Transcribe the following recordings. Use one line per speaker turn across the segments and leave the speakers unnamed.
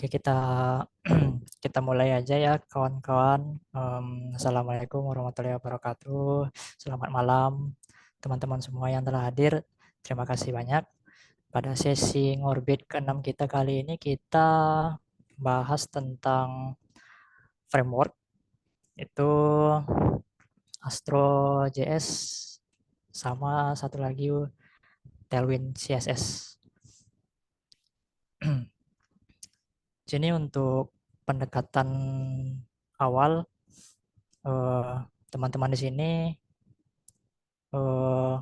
Oke, kita kita mulai aja ya kawan-kawan. Assalamualaikum warahmatullahi wabarakatuh. Selamat malam teman-teman semua yang telah hadir. Terima kasih banyak. Pada sesi ngorbit ke-6 kita kali ini kita bahas tentang framework itu Astro.js sama satu lagi Tailwind CSS. Sini untuk pendekatan awal, teman-teman di sini eh,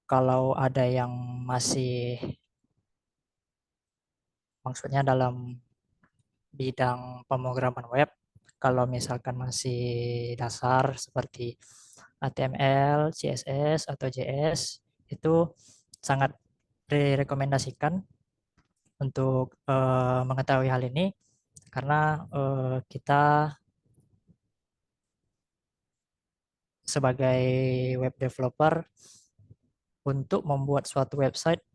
kalau ada yang masih maksudnya dalam bidang pemrograman web, kalau misalkan masih dasar seperti HTML, CSS atau JS itu sangat direkomendasikan untuk mengetahui hal ini karena kita sebagai web developer untuk membuat suatu website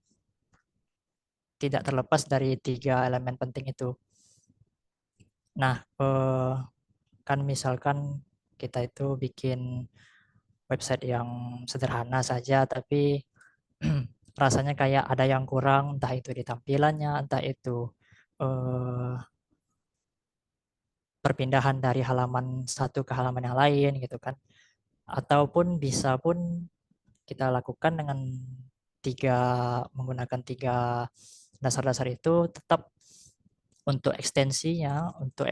tidak terlepas dari tiga elemen penting itu. Nah, kan misalkan kita itu bikin website yang sederhana saja, tapi rasanya kayak ada yang kurang, entah itu di tampilannya, entah itu eh, perpindahan dari halaman satu ke halaman yang lain gitu kan. Ataupun bisa pun kita lakukan dengan tiga menggunakan tiga dasar-dasar itu tetap untuk ekstensinya, untuk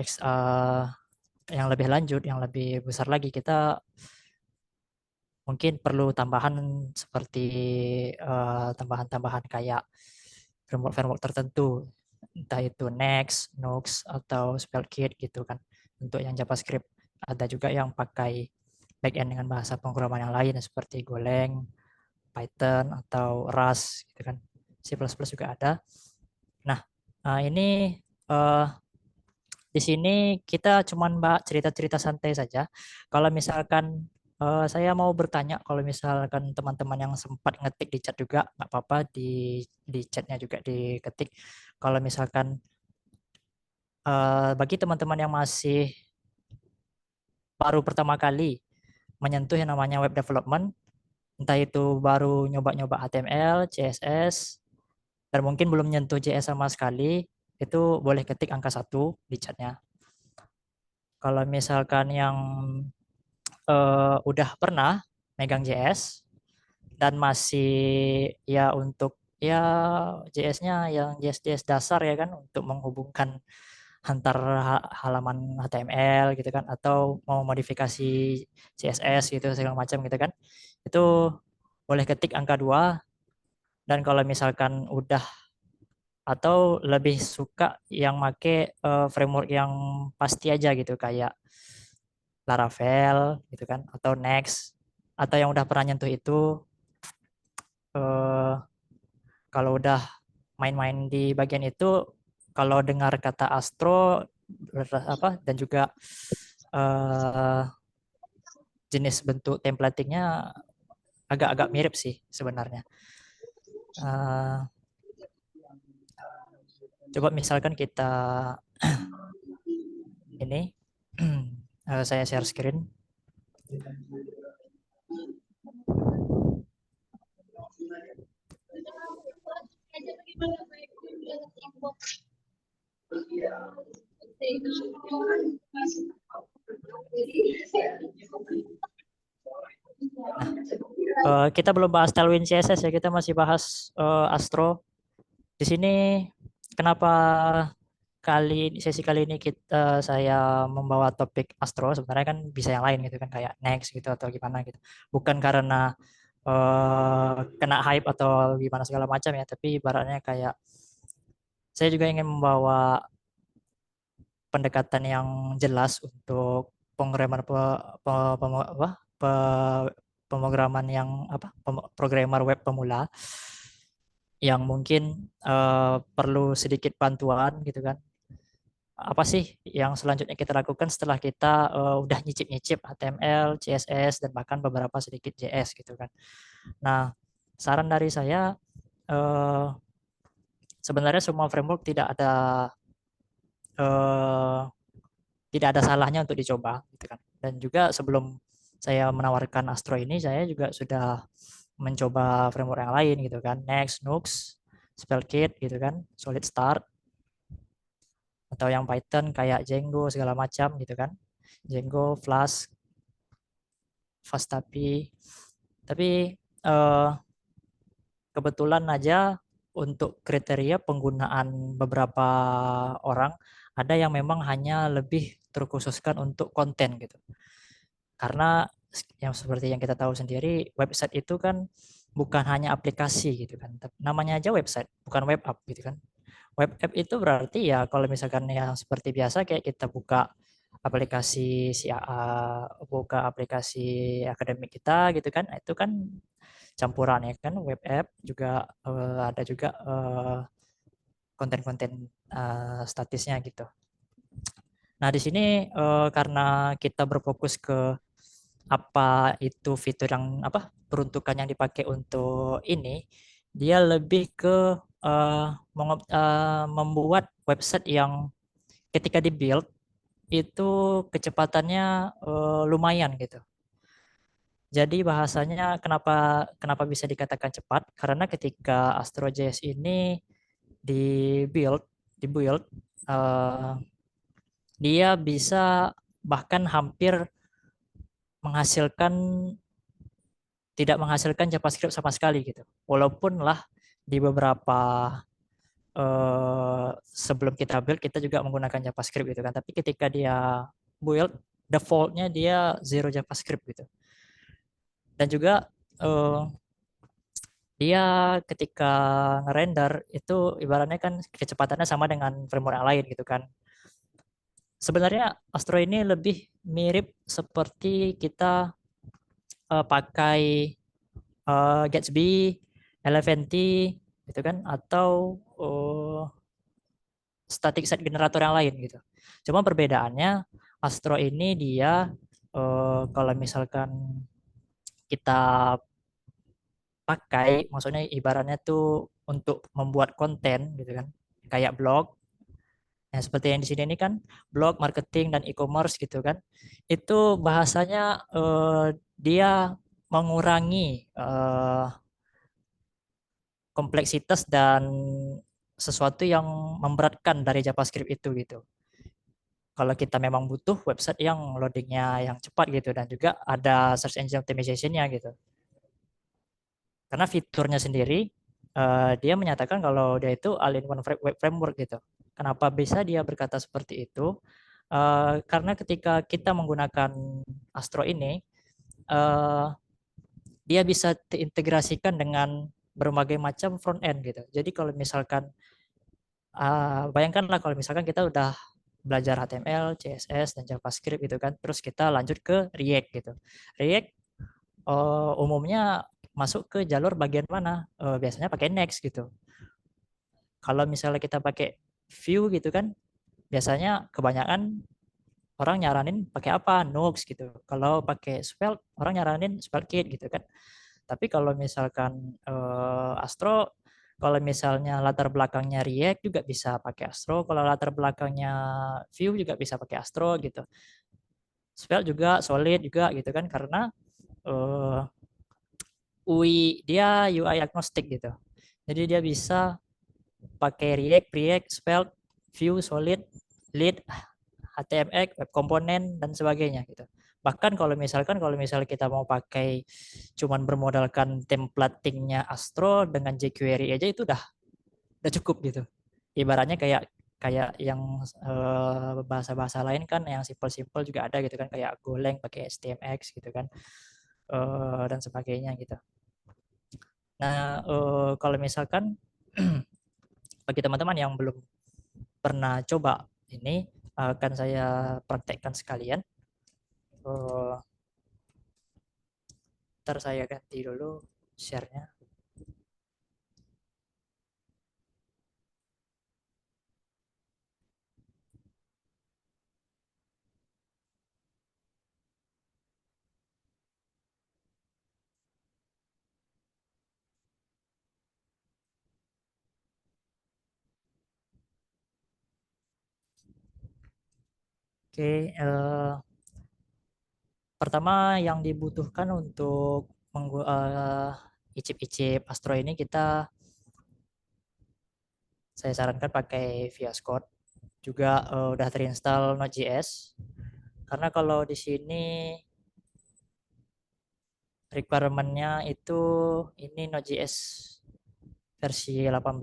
yang lebih lanjut, yang lebih besar lagi kita mungkin perlu tambahan seperti tambahan-tambahan kayak framework-framework tertentu, entah itu Next, Nux, atau Spellkit gitu kan. Untuk yang JavaScript ada juga yang pakai backend dengan bahasa pemrograman yang lain seperti Golang, Python, atau Rust gitu kan. C++ juga ada. Nah, ini eh, di sini kita cuman mbak cerita-cerita santai saja. Kalau misalkan saya mau bertanya, kalau misalkan teman-teman yang sempat ngetik di chat juga nggak apa-apa di chatnya juga diketik. Kalau misalkan bagi teman-teman yang masih baru pertama kali menyentuh yang namanya web development, entah itu baru nyoba-nyoba HTML, CSS, dan mungkin belum nyentuh JS sama sekali, itu boleh ketik angka 1 di chatnya. Kalau misalkan yang udah pernah megang JS dan masih ya untuk ya JS-nya yang JS dasar ya kan untuk menghubungkan antar halaman HTML gitu kan atau mau modifikasi CSS gitu segala macam gitu kan. Itu boleh ketik angka 2 dan kalau misalkan udah atau lebih suka yang make framework yang pasti aja gitu kayak Laravel gitu kan atau Next atau yang udah pernah nyentuh itu eh, kalau udah main-main di bagian itu kalau dengar kata Astro apa dan juga eh, jenis bentuk templatingnya agak-agak mirip sih sebenarnya. Eh, coba misalkan kita ini saya share screen. Nah, kita belum bahas Tailwind CSS ya, kita masih bahas Astro. Di sini kenapa sesi kali ini saya membawa topik Astro sebenarnya kan bisa yang lain gitu kan kayak Next gitu atau gimana gitu. Bukan karena kena hype atau gimana segala macam ya, tapi ibaratnya kayak saya juga ingin membawa pendekatan yang jelas untuk pengramar pemrograman yang programmer web pemula yang mungkin perlu sedikit bantuan gitu kan. Apa sih yang selanjutnya kita lakukan setelah kita udah nyicip-nyicip HTML, CSS dan bahkan beberapa sedikit JS gitu kan. Nah, saran dari saya eh, sebenarnya semua framework eh, tidak ada salahnya untuk dicoba gitu kan. Dan juga sebelum saya menawarkan Astro ini, saya juga sudah mencoba framework yang lain gitu kan, Next, Nux, Spellkit gitu kan, Solid Start, atau yang Python kayak Django segala macam gitu kan, Django, Flask, Fast tapi eh, kebetulan aja untuk kriteria penggunaan beberapa orang ada yang memang hanya lebih terkhususkan untuk konten gitu. Karena yang seperti yang kita tahu sendiri, website itu kan bukan hanya aplikasi gitu kan. Namanya aja website, bukan web app gitu kan. Web app itu berarti ya kalau misalkan yang seperti biasa kayak kita buka aplikasi buka aplikasi akademik kita gitu kan. Itu kan campuran ya kan, web app juga ada juga konten-konten statisnya gitu. Nah, di sini karena kita berfokus ke apa itu fitur yang apa peruntukan yang dipakai untuk ini, dia lebih ke membuat website yang ketika dibuild itu kecepatannya lumayan gitu. Jadi bahasanya kenapa kenapa bisa dikatakan cepat? Karena ketika AstroJS ini dibuild dibuild eh, dia bisa bahkan hampir menghasilkan tidak menghasilkan JavaScript sama sekali gitu. Walaupun lah di beberapa sebelum kita build kita juga menggunakan JavaScript gitu kan. Tapi ketika dia build defaultnya dia zero JavaScript gitu. Dan juga eh, dia ketika ngerender itu ibaratnya kan kecepatannya sama dengan framework yang lain gitu kan. Sebenarnya Astro ini lebih mirip seperti kita pakai Gatsby, Eleventy gitu kan atau static site generator yang lain gitu. Cuma perbedaannya Astro ini dia kalau misalkan kita pakai maksudnya ibaratnya tuh untuk membuat konten gitu kan kayak blog. Nah, seperti yang di sini ini kan blog marketing dan e-commerce gitu kan. Itu bahasanya dia mengurangi kompleksitas dan sesuatu yang memberatkan dari JavaScript itu gitu. Kalau kita memang butuh website yang loadingnya yang cepat gitu dan juga ada search engine optimization-nya gitu. Karena fiturnya sendiri dia menyatakan kalau dia itu all-in-one web framework gitu. Kenapa bisa dia berkata seperti itu? Karena ketika kita menggunakan Astro ini, uh, dia bisa diintegrasikan dengan berbagai macam front end gitu. Jadi kalau misalkan bayangkanlah kalau misalkan kita udah belajar HTML, CSS, dan JavaScript gitu kan, terus kita lanjut ke React gitu. React umumnya masuk ke jalur bagian mana? Biasanya pakai Next gitu. Kalau misalnya kita pakai Vue gitu kan, biasanya kebanyakan orang nyaranin pakai apa? Nux gitu. Kalau pakai Svelte, orang nyaranin SvelteKit gitu kan. Tapi kalau misalkan Astro, kalau misalnya latar belakangnya React juga bisa pakai Astro, kalau latar belakangnya Vue juga bisa pakai Astro gitu. Svelte juga solid juga gitu kan karena uh, UI dia UI agnostik gitu. Jadi dia bisa pakai React, Svelte, Vue, Solid, Lead, HTMX, web komponen dan sebagainya gitu. Bahkan kalau misalnya kita mau pakai cuman bermodalkan templatingnya Astro dengan jQuery aja itu udah cukup gitu. Ibaratnya kayak kayak yang bahasa-bahasa lain kan yang simple-simple juga ada gitu kan kayak Golang pakai HTMX gitu kan dan sebagainya gitu. Nah, kalau misalkan bagi teman-teman yang belum pernah coba ini akan saya praktekkan sekalian. Uh, Ntar saya ganti dulu share-nya. Oke, pertama yang dibutuhkan untuk icip-icip Astro ini saya sarankan pakai VS Code. Juga udah terinstall Node.js. Karena kalau di sini requirement-nya itu ini Node.js versi 18,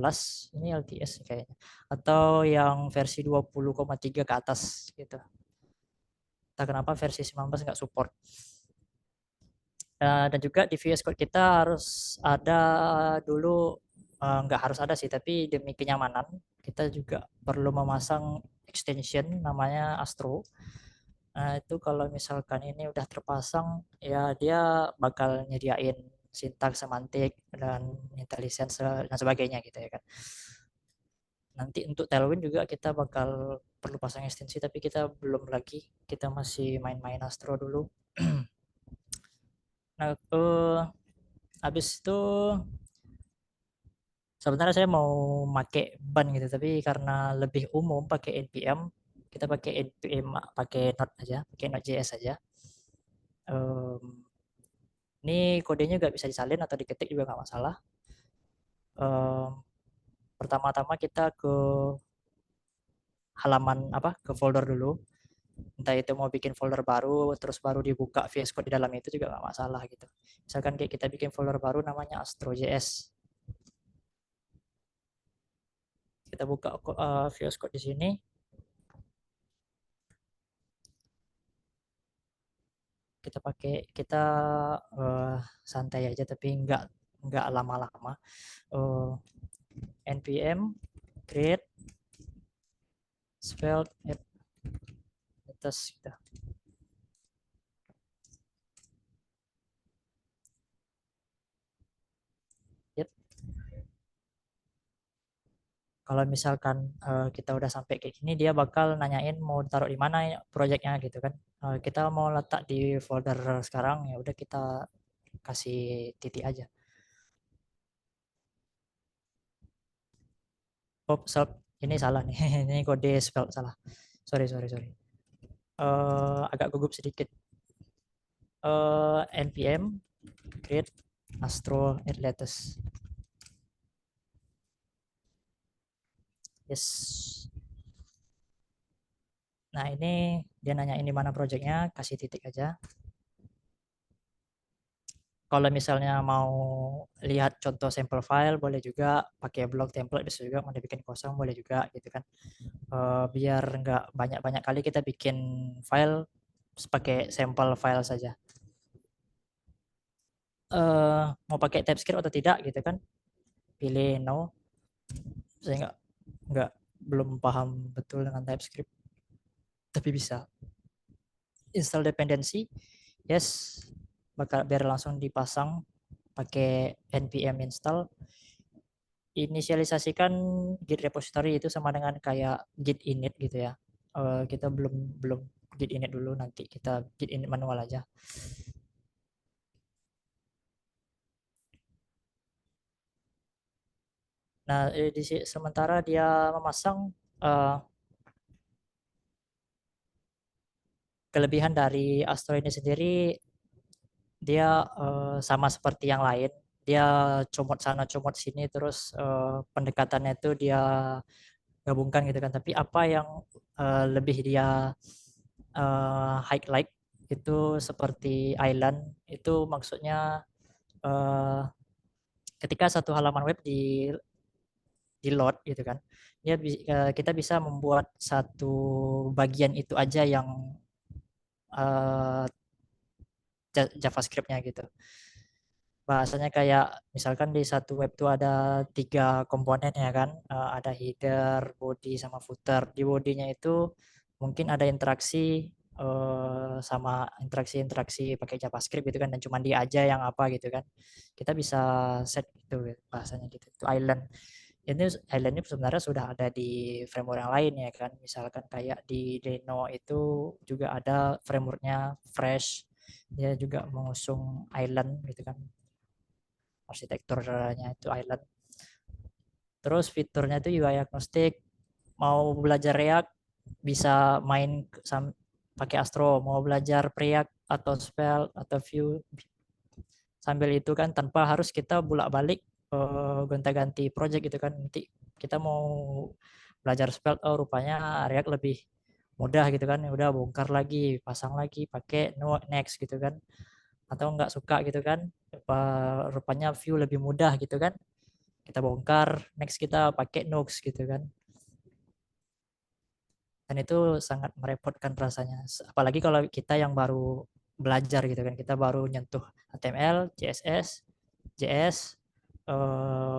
ini LTS kayaknya. Atau yang versi 20,3 ke atas gitu. Entah kenapa versi 19 nggak support. Dan juga di VS Code kita harus ada dulu, nggak harus ada sih, tapi demi kenyamanan kita juga perlu memasang extension namanya Astro. Nah, itu kalau misalkan ini udah terpasang, ya dia bakal nyediain sintaks, semantik, dan IntelliSense dan sebagainya gitu ya kan. Nanti untuk Tailwind juga kita bakal perlu pasang ekstensi, tapi kita belum lagi, kita masih main-main Astro dulu. Nah, habis itu sebenarnya saya mau pakai ban gitu, tapi karena lebih umum pakai npm, kita pakai npm, pakai Node aja, pakai Node.js aja. um, ini kodenya juga bisa disalin atau diketik juga nggak masalah. um, Pertama-tama kita ke halaman apa, ke folder dulu, entah itu mau bikin folder baru terus baru dibuka VS Code di dalam itu juga nggak masalah gitu. Misalkan kayak kita bikin folder baru namanya Astro.js, kita buka VS Code di sini, kita uh, santai aja tapi nggak lama-lama. uh, npm create spell atas gitu. Yep. Kalau misalkan kita udah sampai kayak gini, dia bakal nanyain mau taruh di mana ya projectnya gitu kan. Kita mau letak di folder sekarang, ya udah kita kasih titik aja. Oh, ini salah nih. Ini kode spell salah. Sorry, sorry, sorry. Agak gugup sedikit. npm create astro latest. Yes. Nah, ini dia nanyain di mana projectnya, kasih titik aja. Kalau misalnya mau lihat contoh sampel file, boleh juga pakai blog template, bisa juga mau dibikin kosong, boleh juga gitu kan. Biar nggak banyak-banyak kali kita bikin file, pakai sampel file saja. Mau pakai TypeScript atau tidak gitu kan, pilih no. Saya nggak belum paham betul dengan TypeScript, tapi bisa. Install dependency, yes, bakal biar langsung dipasang pakai npm install. Inisialisasikan git repository itu sama dengan kayak git init gitu ya. Kita belum belum git init dulu, nanti kita git init manual aja. Nah, sementara dia memasang, uh, kelebihan dari Astro ini sendiri, dia sama seperti yang lain. Dia comot sana comot sini, terus pendekatannya itu dia gabungkan gitu kan. Tapi apa yang lebih dia highlight itu seperti island, itu maksudnya uh, ketika satu halaman web di load gitu kan, kita bisa membuat satu bagian itu aja yang uh, JavaScript-nya gitu. Bahasanya kayak misalkan di satu web tuh ada 3 komponen ya kan. Ada header, body, sama footer. Di bodinya itu mungkin ada interaksi, sama interaksi-interaksi pakai JavaScript gitu kan, dan cuma dia aja yang apa gitu kan. Kita bisa set gitu bahasanya gitu. Itu island. Island ini sebenarnya sudah ada di framework yang lain ya kan. Misalkan kayak di Deno itu juga ada frameworknya Fresh, dia juga mengusung island gitu kan, arsitekturnya itu island. Terus fiturnya itu UI agnostik. Mau belajar React bisa main pakai Astro, mau belajar Preact atau Svelte atau Vue sambil itu kan tanpa harus kita bolak-balik gonta-ganti project gitu kan. Nanti kita mau belajar Svelte, oh rupanya React lebih mudah gitu kan, ya udah bongkar lagi, pasang lagi, pakai next gitu kan. Atau nggak suka gitu kan, rupanya Vue lebih mudah gitu kan, kita bongkar, next kita pakai Nux gitu kan. Dan itu sangat merepotkan rasanya. Apalagi kalau kita yang baru belajar gitu kan, kita baru nyentuh HTML, CSS, JS,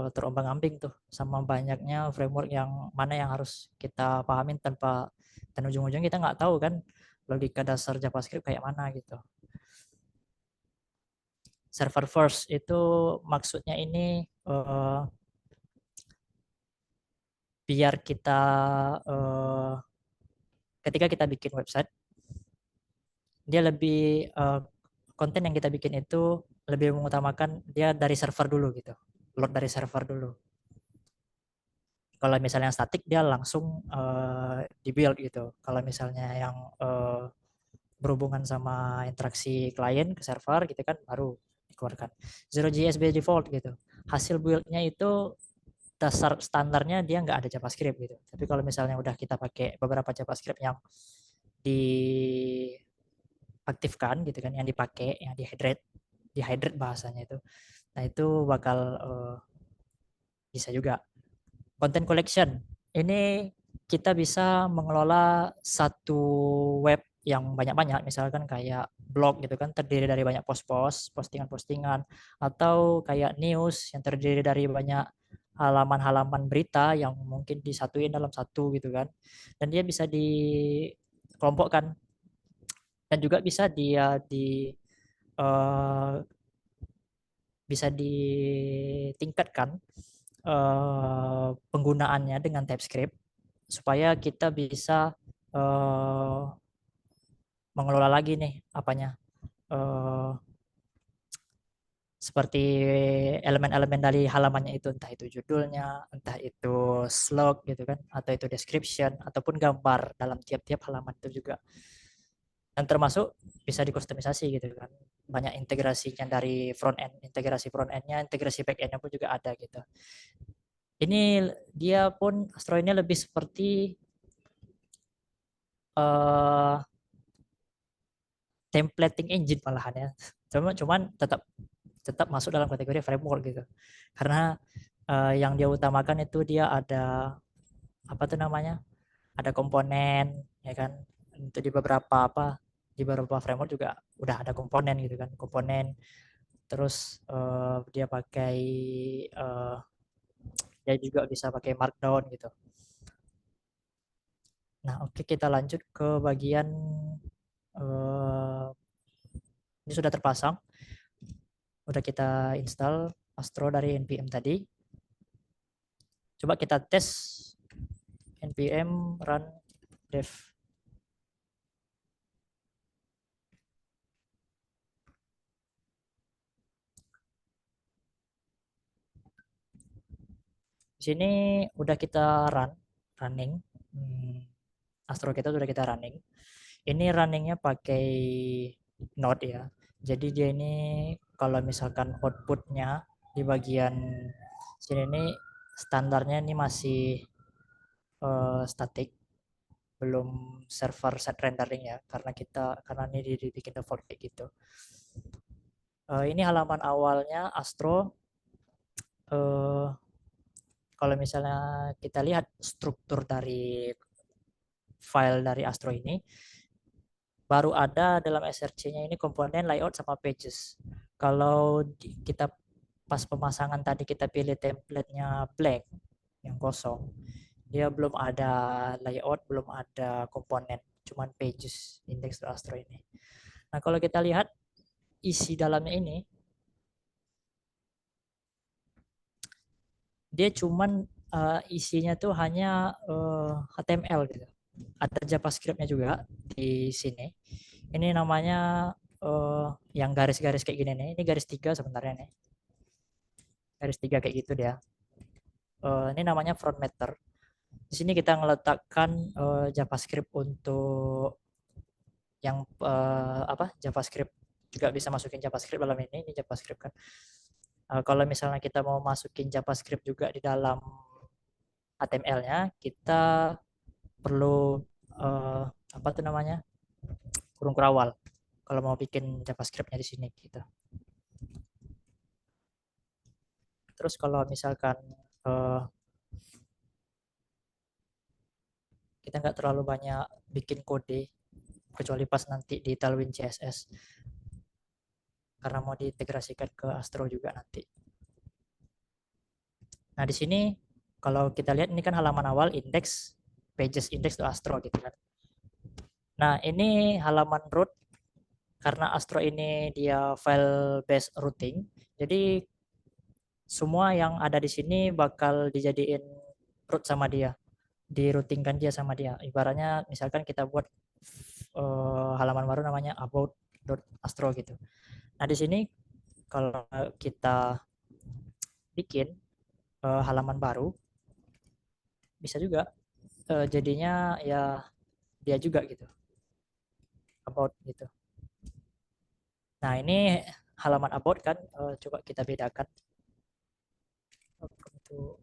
terombang-ambing tuh sama banyaknya framework yang mana yang harus kita pahamin tanpa, dan ujung-ujungnya kita nggak tahu kan logika dasar JavaScript kayak mana gitu. Server first itu maksudnya ini biar kita ketika kita bikin website, dia lebih konten yang kita bikin itu lebih mengutamakan dia dari server dulu gitu, load dari server dulu. Kalau misalnya statik dia langsung di build gitu. Kalau misalnya yang berhubungan sama interaksi klien ke server gitu kan baru dikeluarkan. Zero.js by default gitu. Hasil buildnya itu dasar standarnya dia nggak ada JavaScript gitu. Tapi kalau misalnya udah kita pakai beberapa JavaScript yang diaktifkan gitu kan, yang dipakai, yang dihydrate bahasanya itu. Nah itu bakal bisa juga. Content collection. Ini kita bisa mengelola satu web yang banyak-banyak, misalkan kayak blog gitu kan terdiri dari banyak post-post, postingan-postingan, atau kayak news yang terdiri dari banyak halaman-halaman berita yang mungkin disatuin dalam satu gitu kan. Dan dia bisa dikelompokkan dan juga bisa dia uh, bisa ditingkatkan penggunaannya dengan TypeScript supaya kita bisa uh, mengelola lagi nih apanya uh, seperti elemen-elemen dari halamannya itu, entah itu judulnya, entah itu slug gitu kan, atau itu description ataupun gambar dalam tiap-tiap halaman itu juga. Dan termasuk bisa dikustomisasi gitu kan, banyak integrasinya dari front end, integrasi front endnya, integrasi back endnya pun juga ada gitu. Ini dia pun Astro ini lebih seperti uh, templating engine malahan ya. Cuman tetap tetap masuk dalam kategori framework gitu. Karena yang dia utamakan itu dia ada apa tuh namanya? Ada komponen ya kan. Untuk di beberapa framework juga udah ada komponen gitu kan. Komponen terus dia pakai uh, dia juga bisa pakai markdown gitu. Nah, oke kita lanjut ke bagian ini sudah terpasang, udah kita install Astro dari npm tadi. Coba kita tes npm run dev. Di sini udah kita running. Astro kita sudah kita running. Ini runningnya pakai Node ya. Jadi dia ini kalau misalkan outputnya di bagian sini ini standarnya ini masih static, belum server set rendering ya, karena ini dibikin default kayak gitu. Ini halaman awalnya Astro. Kalau misalnya kita lihat struktur dari file dari Astro ini, baru ada dalam SRC-nya ini komponen layout sama pages. Kalau kita pas pemasangan tadi kita pilih template-nya blank, yang kosong, dia belum ada layout, belum ada komponen, cuman pages index Astro ini. Nah kalau kita lihat isi dalamnya ini, dia cuman isinya tuh hanya HTML gitu. Ada JavaScript-nya juga di sini. Ini namanya yang garis-garis kayak gini nih. Ini garis 3 sebenarnya nih. Garis 3 kayak gitu dia. Ini namanya front matter. Di sini kita meletakkan JavaScript untuk yang apa JavaScript juga bisa masukin JavaScript dalam ini JavaScript kan. Kalau misalnya kita mau masukin JavaScript juga di dalam HTML-nya, kita perlu apa tuh namanya kurung kerawal kalau mau bikin JavaScript-nya di sini gitu. Terus kalau misalkan uh, kita nggak terlalu banyak bikin kode kecuali pas nanti di Tailwind CSS karena mau diintegrasikan ke Astro juga nanti. Nah di sini kalau kita lihat ini kan halaman awal index pages index to Astro gitu kan. Nah ini halaman root karena Astro ini dia file based routing, jadi semua yang ada di sini bakal dijadiin root sama dia, diroutingkan dia sama dia. Ibaratnya misalkan kita buat halaman baru namanya about.astro gitu. Nah di sini kalau kita bikin halaman baru bisa juga jadinya ya dia juga gitu about gitu. Nah ini halaman about kan coba kita bedakan untuk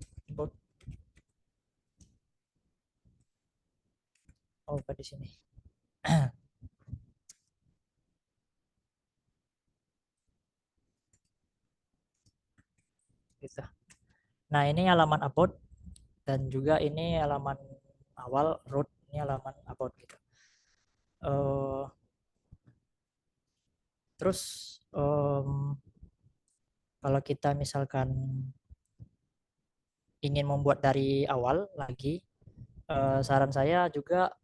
about di sini gitu. Nah ini halaman about dan juga ini halaman awal root, ini halaman about gitu. Uh, terus kalau kita misalkan ingin membuat dari awal lagi, saran saya juga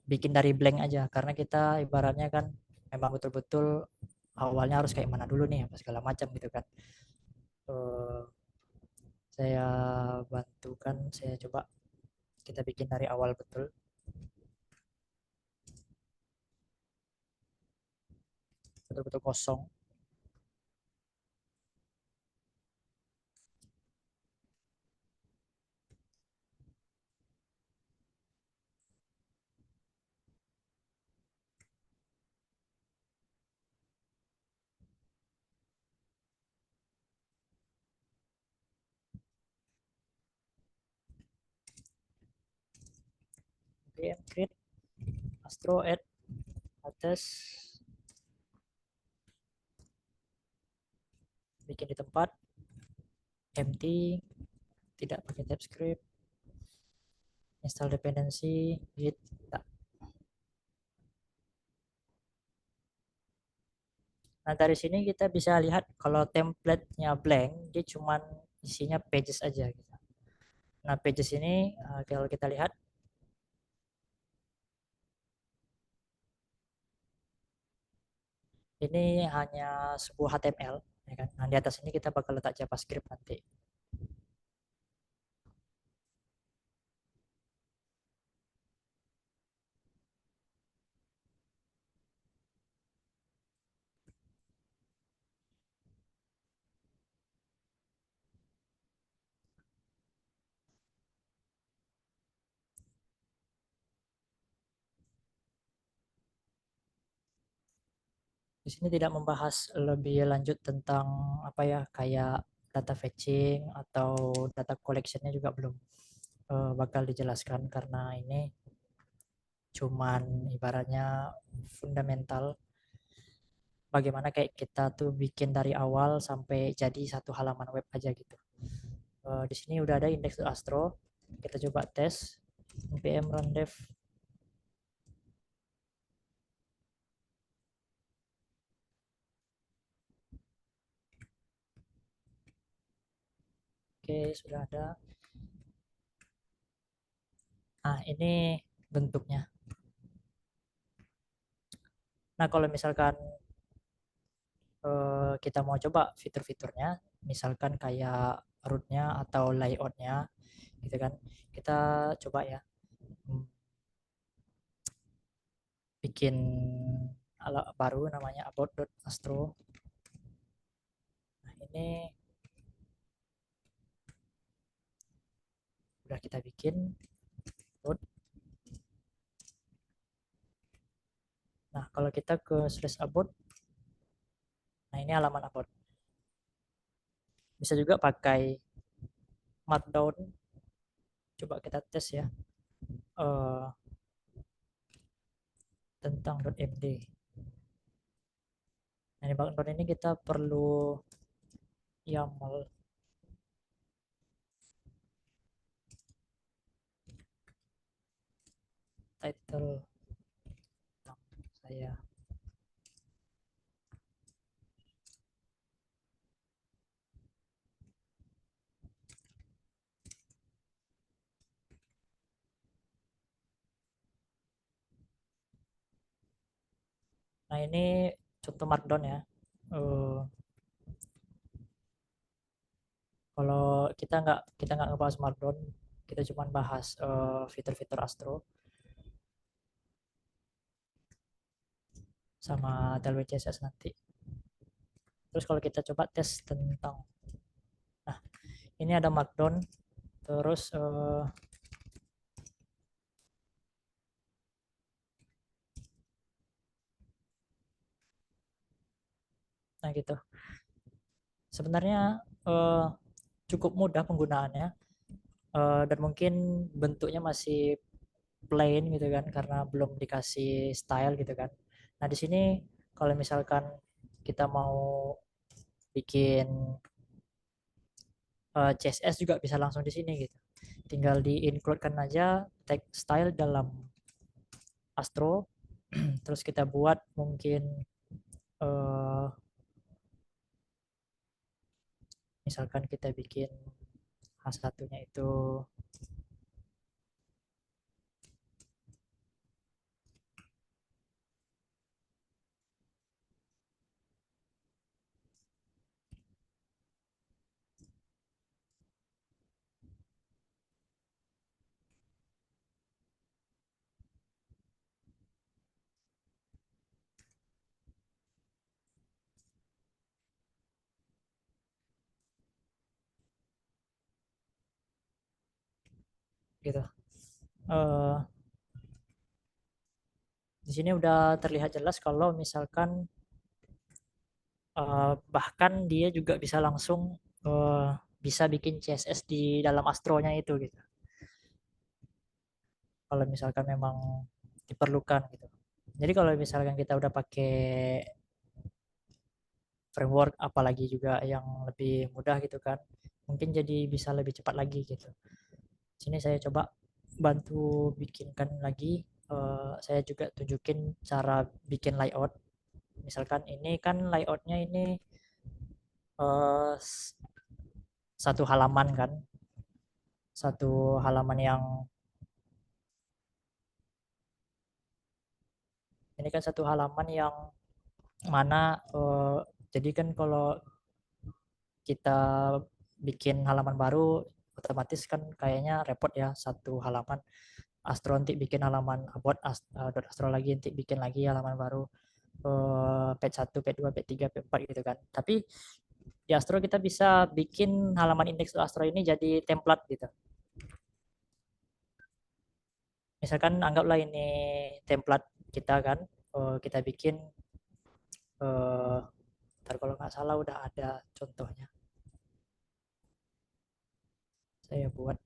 bikin dari blank aja karena kita ibaratnya kan memang betul-betul awalnya harus kayak mana dulu nih apa segala macam gitu kan. Uh, saya bantukan, saya coba kita bikin dari awal betul betul-betul kosong. PM create astro add atas bikin di tempat empty, tidak pakai TypeScript, install dependency git. Nah dari sini kita bisa lihat kalau template-nya blank dia cuman isinya pages aja gitu. Nah pages ini kalau kita lihat ini hanya sebuah HTML ya kan. Nah di atas ini kita bakal letak JavaScript nanti. Di sini tidak membahas lebih lanjut tentang apa ya kayak data fetching atau data collectionnya juga belum bakal dijelaskan karena ini cuman ibaratnya fundamental bagaimana kayak kita tuh bikin dari awal sampai jadi satu halaman web aja gitu. Di sini udah ada indeks Astro, kita coba tes npm run dev. Oke sudah ada. Nah ini bentuknya. Nah kalau misalkan kita mau coba fitur-fiturnya misalkan kayak rootnya atau layoutnya gitu kan kita coba ya bikin alat baru namanya about.astro. Nah ini udah kita bikin root. Nah, kalau kita ke slash about, nah ini halaman about. Bisa juga pakai markdown. Coba kita tes ya, eh, tentang .md. Nah, di markdown ini kita perlu YAML title tentang saya. Nah, ini contoh markdown ya. Eh, Kalau kita nggak ngebahas markdown, kita cuma bahas fitur-fitur Astro sama Tailwind CSS nanti. Terus kalau kita coba tes tentang, nah ini ada markdown, terus nah gitu. Sebenarnya cukup mudah penggunaannya, dan mungkin bentuknya masih plain gitu kan karena belum dikasih style gitu kan. Nah di sini kalau misalkan kita mau bikin CSS juga bisa langsung di sini gitu. Tinggal di include-kan aja tag style dalam Astro. Terus kita buat mungkin eh, misalkan kita bikin H1-nya itu gitu. Eh, di sini udah terlihat jelas kalau misalkan bahkan dia juga bisa langsung eh, bisa bikin CSS di dalam Astronya itu gitu. Kalau misalkan memang diperlukan gitu. Jadi kalau misalkan kita udah pakai framework apalagi juga yang lebih mudah gitu kan, mungkin jadi bisa lebih cepat lagi gitu. Sini saya coba bantu bikinkan lagi. Saya juga tunjukin cara bikin layout. Misalkan ini kan layoutnya ini eh, satu halaman kan, satu halaman yang ini kan satu halaman yang mana jadi kan kalau kita bikin halaman baru otomatis kan kayaknya repot ya, satu halaman Astro nanti bikin halaman about Astro lagi nanti bikin lagi halaman baru, page 1, page 2, page 3, page 4 gitu kan. Tapi di Astro kita bisa bikin halaman indeks Astro ini jadi template gitu. Misalkan anggaplah ini template kita kan, kita bikin, ntar kalau nggak salah udah ada contohnya. Saya buat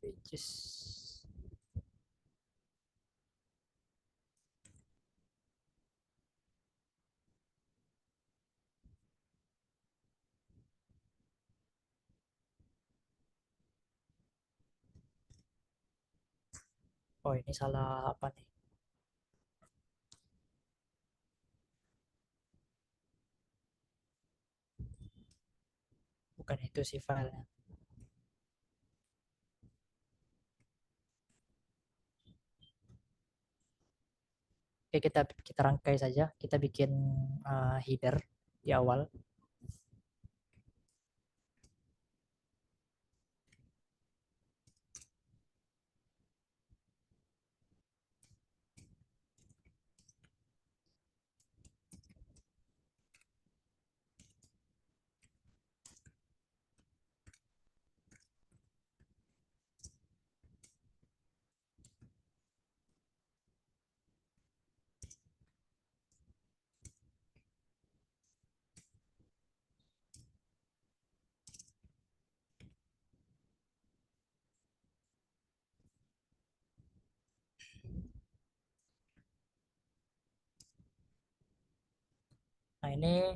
which is, oh ini salah apa nih? Bukan itu sih filenya. Oke, kita rangkai saja. Kita bikin header di awal. ini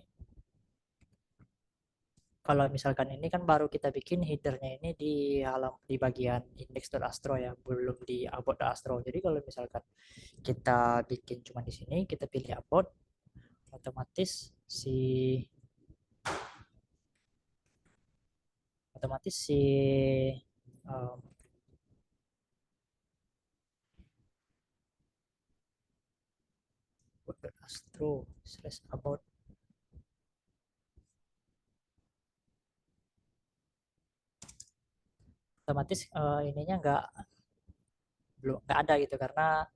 kalau misalkan ini kan baru kita bikin headernya ini di bagian index.astro ya, belum di about.astro. Jadi kalau misalkan kita bikin cuma di sini, kita pilih about, otomatis si um, about.astro slash about otomatis ininya nggak ada gitu, karena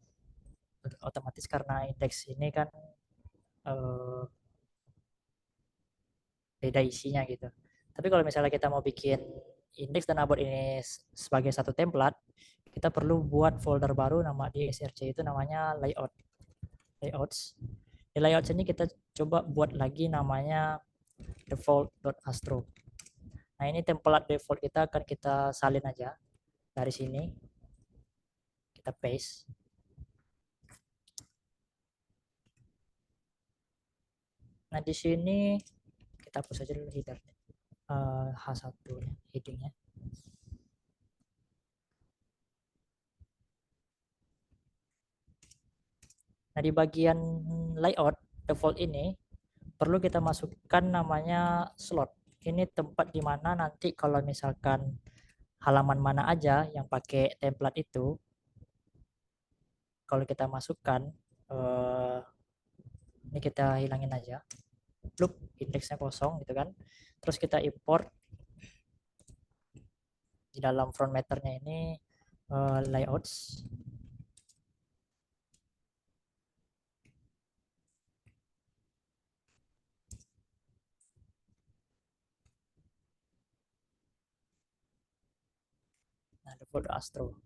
otomatis karena indeks ini kan uh, beda isinya gitu. Tapi kalau misalnya kita mau bikin indeks dan about ini sebagai satu template, kita perlu buat folder baru nama di src itu namanya layouts. Di layouts ini kita coba buat lagi namanya default.astro. Nah, ini template default kita akan kita salin aja dari sini. Kita paste. Nah, di sini kita hapus aja dulu header H1 headingnya. Nah, di bagian layout default ini perlu kita masukkan namanya slot. Ini tempat di mana nanti kalau misalkan halaman mana aja yang pakai template itu, kalau kita masukkan, ini kita hilangin aja, loop indeksnya kosong gitu kan. Terus kita import di dalam front matternya ini layouts. Nah, default Astro.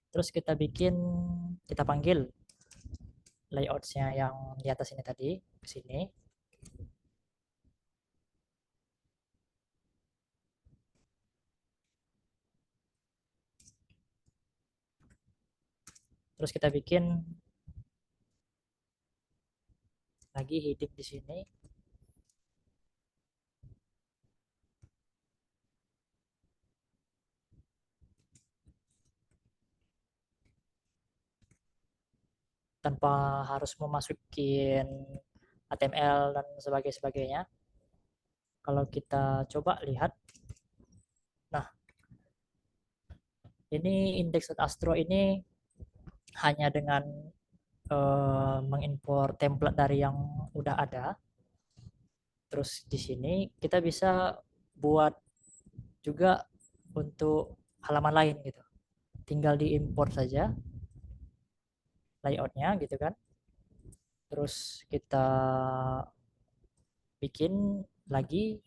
Terus kita panggil layoutsnya yang di atas ini tadi, ke sini. Terus kita bikin lagi heading di sini. Tanpa harus memasukin HTML dan sebagainya. Kalau kita coba lihat, nah ini index.astro ini hanya dengan mengimpor template dari yang udah ada. Terus di sini kita bisa buat juga untuk halaman lain gitu. Tinggal diimport saja layoutnya gitu kan. Terus kita bikin lagi,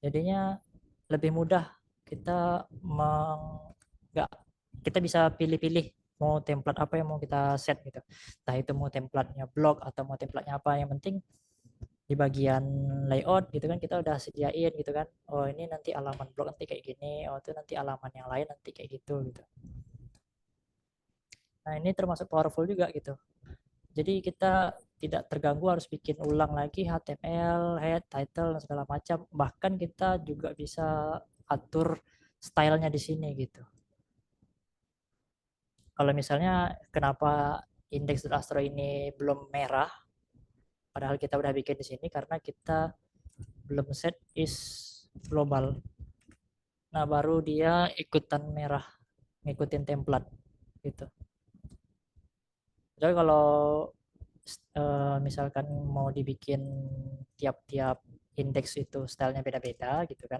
jadinya lebih mudah. Kita nggak kita bisa pilih-pilih mau template apa yang mau kita set gitu. Entah itu mau templatenya blog atau mau templatenya apa, yang penting di bagian layout gitu kan kita udah sediain gitu kan. Oh, ini nanti halaman blog nanti kayak gini, oh itu nanti halaman yang lain nanti kayak gitu gitu. Nah, ini termasuk powerful juga gitu. Jadi kita tidak terganggu harus bikin ulang lagi HTML, head, title, dan segala macam. Bahkan kita juga bisa atur stylenya di sini gitu. Kalau misalnya kenapa indeks Astro ini belum merah, padahal kita udah bikin di sini karena kita belum set is global. Nah, baru dia ikutan merah, ngikutin template gitu. Jadi kalau misalkan mau dibikin tiap-tiap indeks itu stylenya beda-beda gitu kan,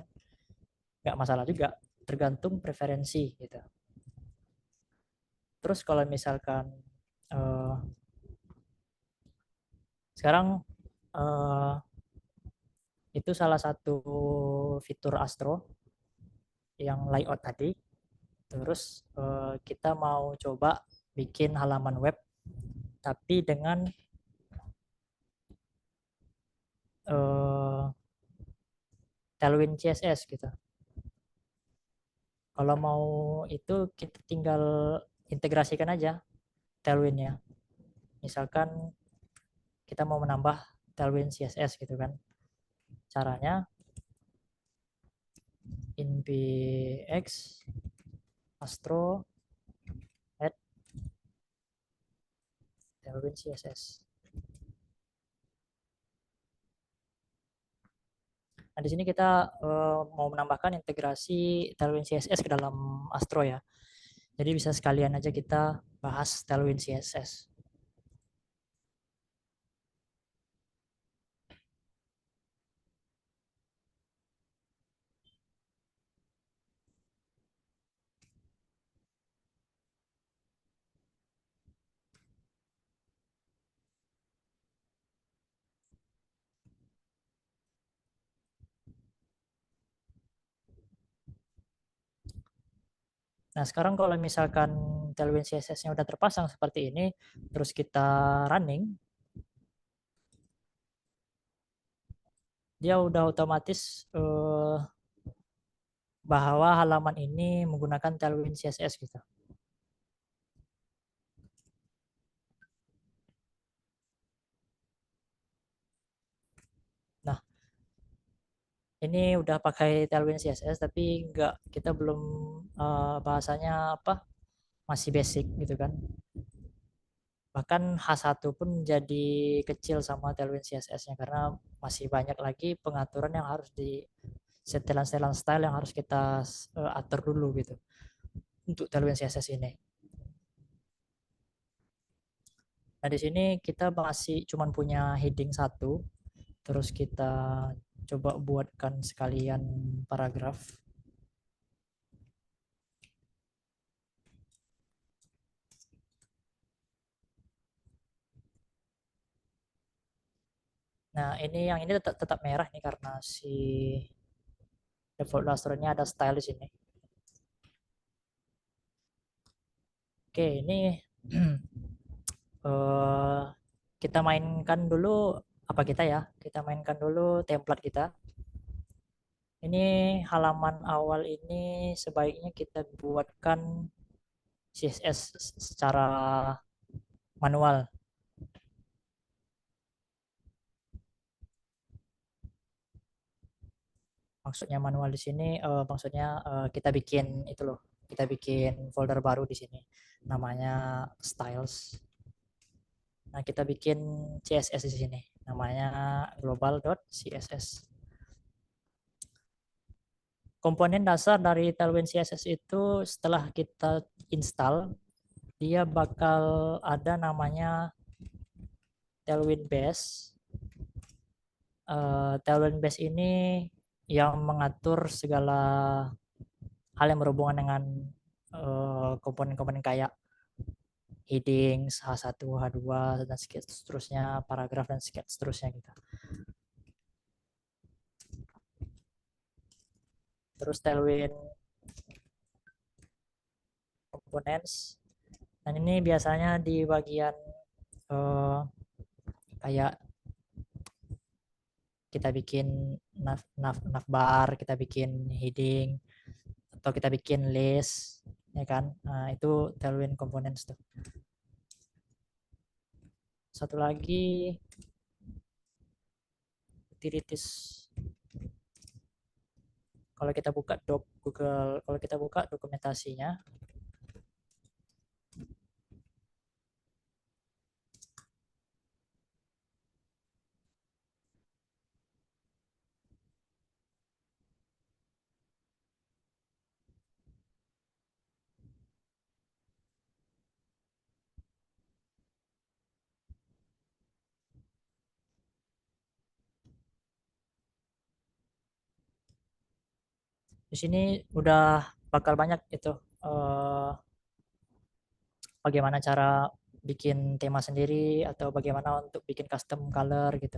nggak masalah juga, tergantung preferensi gitu. Terus kalau misalkan uh, sekarang uh, itu salah satu fitur Astro yang layout tadi. Terus kita mau coba bikin halaman web tapi dengan Tailwind CSS gitu. Kalau mau itu kita tinggal integrasikan aja Tailwind-nya. Misalkan kita mau menambah Tailwind CSS gitu kan. Caranya npx astro add Tailwind CSS. Nah, di sini kita mau menambahkan integrasi Tailwind CSS ke dalam Astro ya. Jadi bisa sekalian aja kita bahas Tailwind CSS. Nah, sekarang kalau misalkan Tailwind CSS-nya udah terpasang seperti ini, terus kita running, dia udah otomatis bahwa halaman ini menggunakan Tailwind CSS gitu. Nah, ini udah pakai Tailwind CSS tapi enggak, kita belum bahasanya apa, masih basic gitu kan. Bahkan H1 pun jadi kecil sama Tailwind CSS-nya karena masih banyak lagi pengaturan yang harus di setelan-setelan style yang harus kita atur dulu gitu untuk Tailwind CSS ini. Nah, di sini kita masih cuman punya heading satu, terus kita coba buatkan sekalian paragraf. Nah, ini yang ini tetap merah nih karena si default Illustrator-nya ada style di sini. Oke, ini eh, kita mainkan dulu apa kita ya? Kita mainkan dulu template kita. Ini halaman awal ini sebaiknya kita buatkan CSS secara manual. Maksudnya manual di sini maksudnya kita bikin itu loh. Kita bikin folder baru di sini. Namanya styles. Nah, kita bikin CSS di sini. Namanya global.css. Komponen dasar dari Tailwind CSS itu setelah kita install, dia bakal ada namanya Tailwind Base. Tailwind Base ini yang mengatur segala hal yang berhubungan dengan komponen-komponen kayak heading, H1, H2, dan seterusnya, paragraf, dan seterusnya gitu. Terus Tailwind Components. Dan ini biasanya di bagian kayak kita bikin navbar, kita bikin heading, atau kita bikin list, ya kan? Nah, itu Tailwind Components tuh. Satu lagi utilities. Kalau kita buka Google, kalau kita buka dokumentasinya, di sini udah bakal banyak itu bagaimana cara bikin tema sendiri atau bagaimana untuk bikin custom color gitu.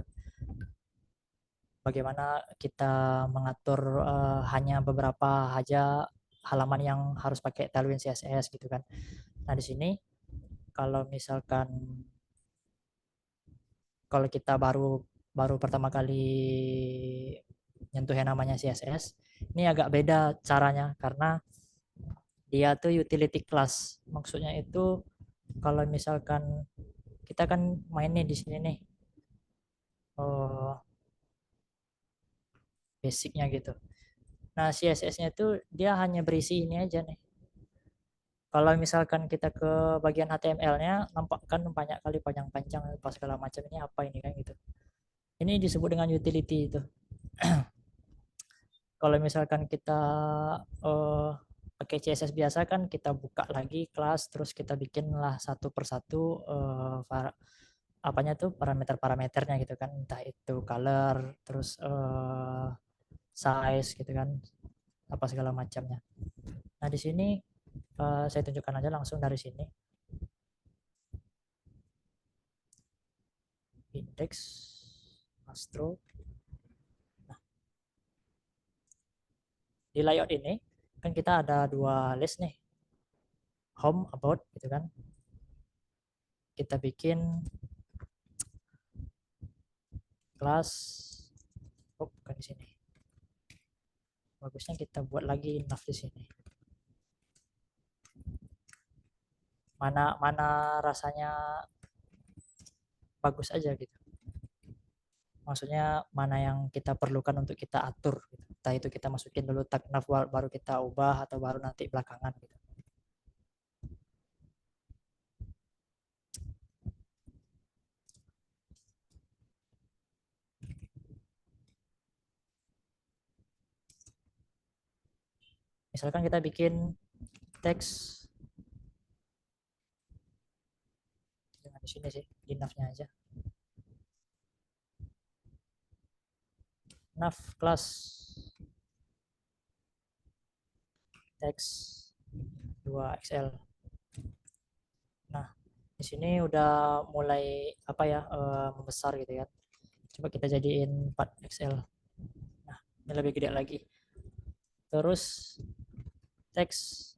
Bagaimana kita mengatur hanya beberapa aja halaman yang harus pakai Tailwind CSS gitu kan. Nah, di sini kalau misalkan kalau kita baru baru pertama kali nyentuh yang namanya CSS, ini agak beda caranya karena dia tuh utility class. Maksudnya itu kalau misalkan kita kan main nih di sini nih. eh, basicnya gitu. Nah, CSS-nya itu dia hanya berisi ini aja nih. Kalau misalkan kita ke bagian HTML-nya, nampak kan banyak kali panjang-panjang apa segala macam, ini apa ini kan gitu. Ini disebut dengan utility itu. Kalau misalkan kita eh, pakai CSS biasa kan kita buka lagi kelas, terus kita bikinlah satu persatu apanya tuh parameter-parameternya gitu kan, entah itu color, terus size gitu kan, apa segala macamnya. Nah, di sini saya tunjukkan aja langsung dari sini. Index, Astro. Nah, di layout ini kan kita ada dua list nih, home, about gitu kan. Kita bikin kelas, oh bukan di sini. Bagusnya kita buat lagi enough di sini. Mana mana rasanya bagus aja gitu. Maksudnya mana yang kita perlukan untuk kita atur gitu. Entah itu kita masukin dulu tag nav baru kita ubah atau baru nanti belakangan gitu. Misalkan kita bikin teks dengan di sini sih, di navnya aja. Nav class teks 2XL. Nah, di sini udah mulai apa ya, membesar gitu ya. Coba kita jadiin 4XL. Nah, ini lebih gede lagi. Terus teks.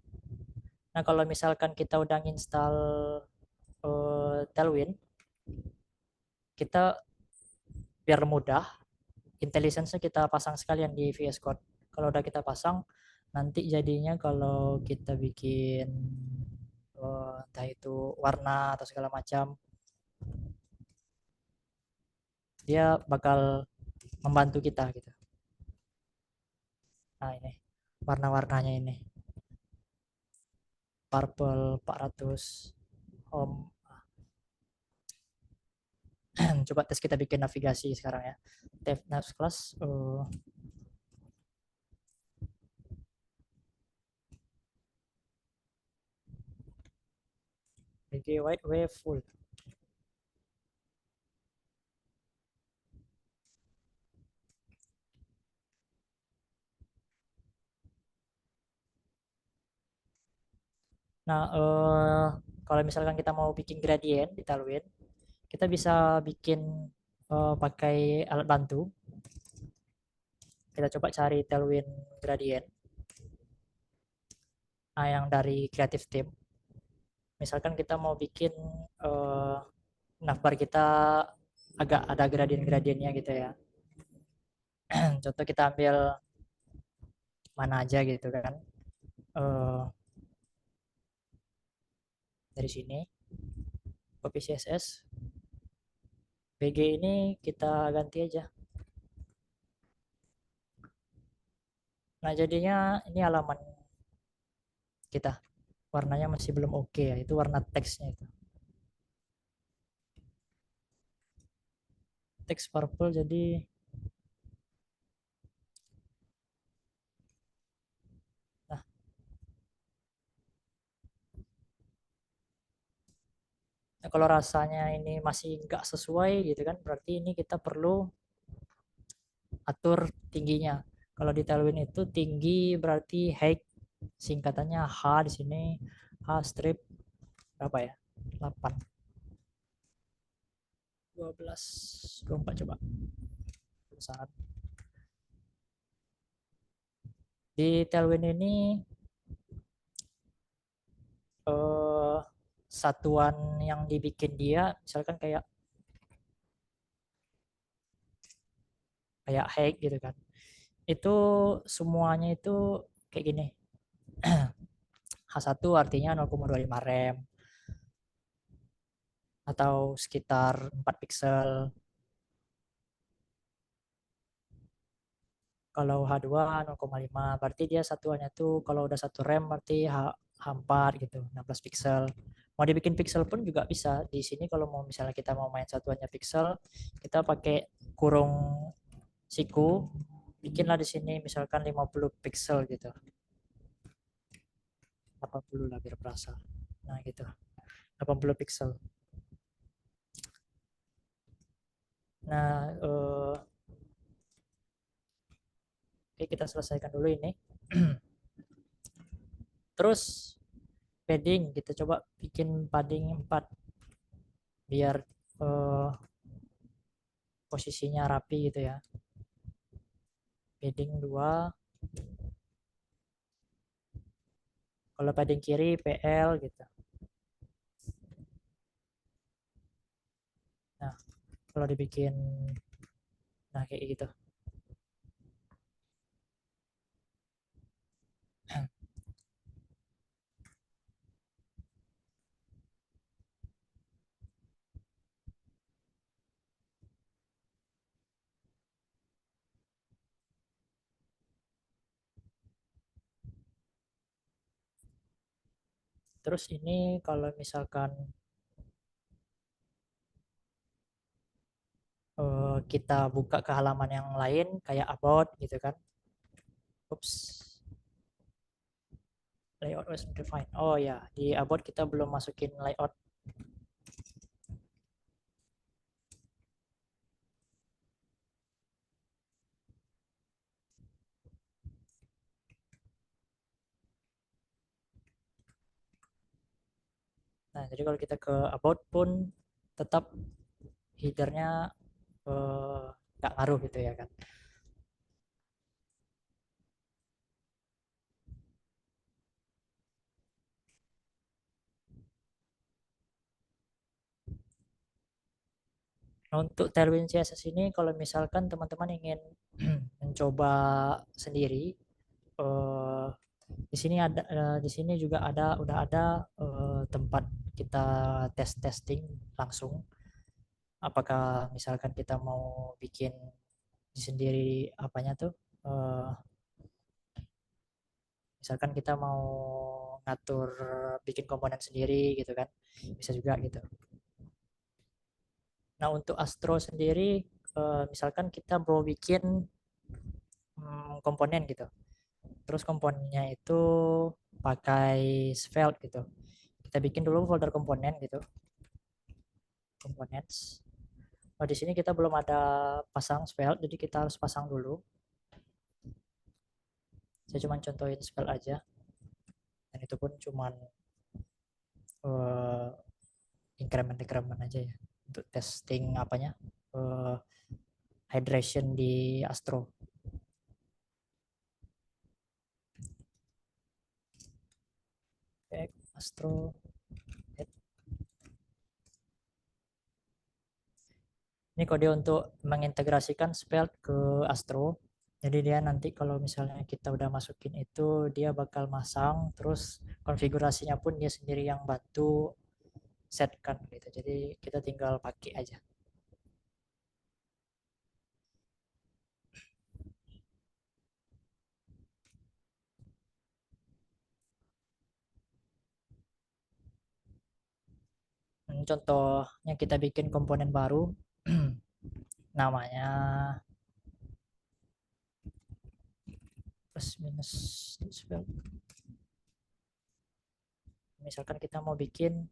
Nah, kalau misalkan kita udah install Tailwind, kita biar mudah, IntelliSense kita pasang sekalian di VS Code. Kalau udah kita pasang, nanti jadinya kalau kita bikin entah itu warna atau segala macam, dia bakal membantu kita gitu. Nah, ini warna-warnanya ini. Purple 400 home. Coba tes kita bikin navigasi sekarang ya. Dev Navs Class. BG White Wave Full. Nah, kalau misalkan kita mau bikin gradient di Tailwind, kita bisa bikin pakai alat bantu. Kita coba cari Tailwind gradient. Nah, yang dari Creative Team. Misalkan kita mau bikin navbar kita agak ada gradien-gradiennya gitu ya. Contoh kita ambil mana aja gitu kan. Uh, dari sini, copy CSS. BG ini kita ganti aja. Nah, jadinya ini halaman kita. Warnanya masih belum oke ya. Itu warna teksnya itu. Teks purple jadi nah, kalau rasanya ini masih nggak sesuai gitu kan, berarti ini kita perlu atur tingginya. Kalau di Tailwind itu tinggi berarti height, singkatannya H di sini, H strip berapa ya? 8, 12, 24 coba. Sangat. Di Tailwind ini eh, satuan yang dibikin dia misalkan kayak kayak height gitu kan. Itu semuanya itu kayak gini. H1 artinya 0,25 rem atau sekitar 4 pixel. Kalau H2 0,5 berarti dia satuannya tuh kalau udah satu RAM berarti H4 gitu, 16 pixel. Mau dibikin pixel pun juga bisa. Di sini kalau mau misalnya kita mau main satuannya pixel, kita pakai kurung siku, bikinlah di sini misalkan 50 pixel gitu. 80 lah biar berasa. Nah gitu, 80 pixel. Nah, oke kita selesaikan dulu ini. Terus padding, kita coba bikin padding 4 biar eh, posisinya rapi gitu ya. Padding 2, kalau padding kiri PL gitu. Nah, kalau dibikin nah kayak gitu. Terus ini kalau misalkan kita buka ke halaman yang lain kayak about gitu kan. Ups, layout was defined. Oh ya, di about kita belum masukin layout. Nah, jadi kalau kita ke about pun tetap headernya eh, nggak ngaruh gitu ya kan. Nah, untuk Tailwind CSS ini kalau misalkan teman-teman ingin mencoba sendiri, eh, di sini ada di sini juga ada udah ada tempat kita testing langsung. Apakah misalkan kita mau bikin sendiri apanya tuh, eh, misalkan kita mau ngatur bikin komponen sendiri gitu kan, bisa juga gitu. Nah untuk Astro sendiri, misalkan kita mau bikin komponen gitu. Terus komponennya itu pakai Svelte gitu. Kita bikin dulu folder komponen gitu, components. Oh, di sini kita belum ada pasang Svelte, jadi kita harus pasang dulu. Saya cuma contohin Svelte aja, dan itu pun cuma uh, increment aja ya untuk testing apanya, uh, hydration di Astro. Astro. Ini kode untuk mengintegrasikan Svelte ke Astro. Jadi dia nanti kalau misalnya kita udah masukin itu dia bakal masang, terus konfigurasinya pun dia sendiri yang bantu setkan gitu. Jadi kita tinggal pakai aja. Contohnya kita bikin komponen baru namanya plus minus Svelte. Misalkan kita mau bikin,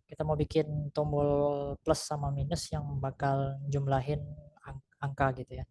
kita mau bikin tombol plus sama minus yang bakal jumlahin angka gitu ya.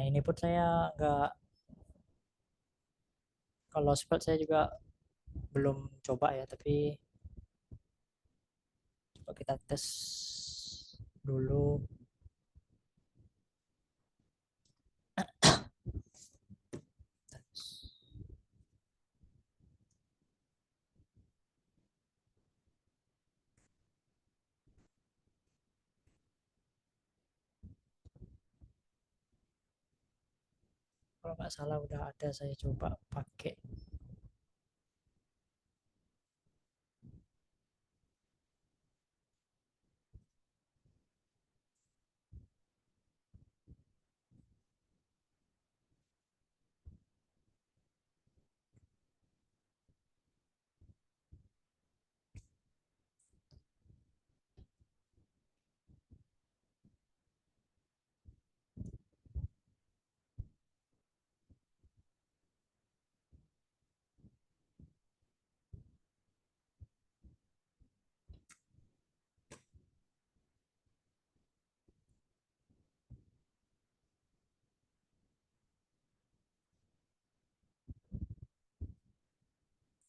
ini pun saya nggak, kalau Svelte saya juga belum coba ya, tapi coba kita tes dulu. Kalau nggak salah udah ada, saya coba pakai.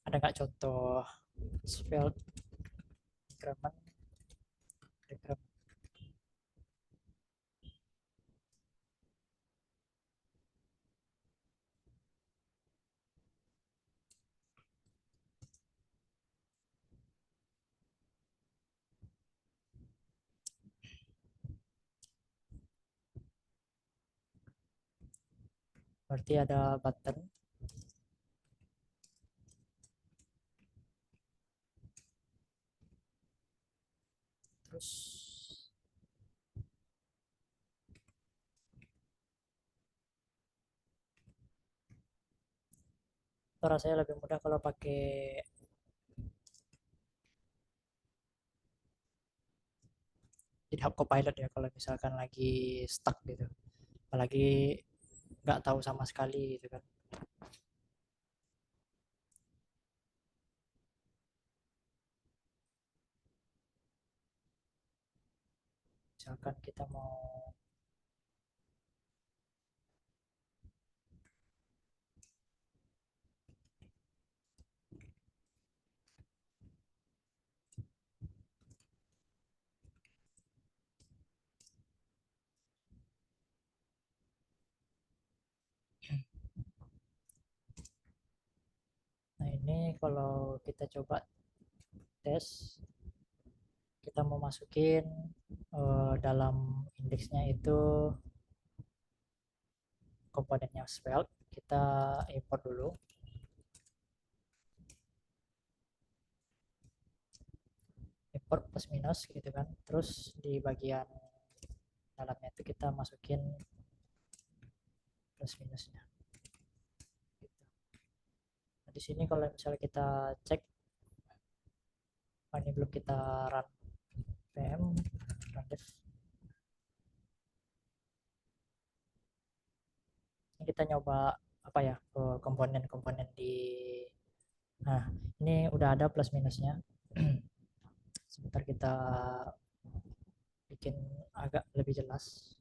Ada nggak contoh Svelte diagram? Berarti ada button, terus rasanya lebih mudah kalau pakai GitHub Copilot ya, kalau misalkan lagi stuck gitu, apalagi nggak tahu sama sekali gitu kan. Misalkan kita mau, nah ini kalau kita coba tes, kita mau masukin dalam indeksnya itu komponennya Svelte, kita import dulu, import plus minus gitu kan, terus di bagian dalamnya itu kita masukin plus minusnya gitu. Nah, di sini kalau misalnya kita cek, ini belum kita run pm run dev, ini kita nyoba apa ya, komponen-komponen di, nah ini udah ada plus minusnya. Sebentar kita bikin agak lebih jelas.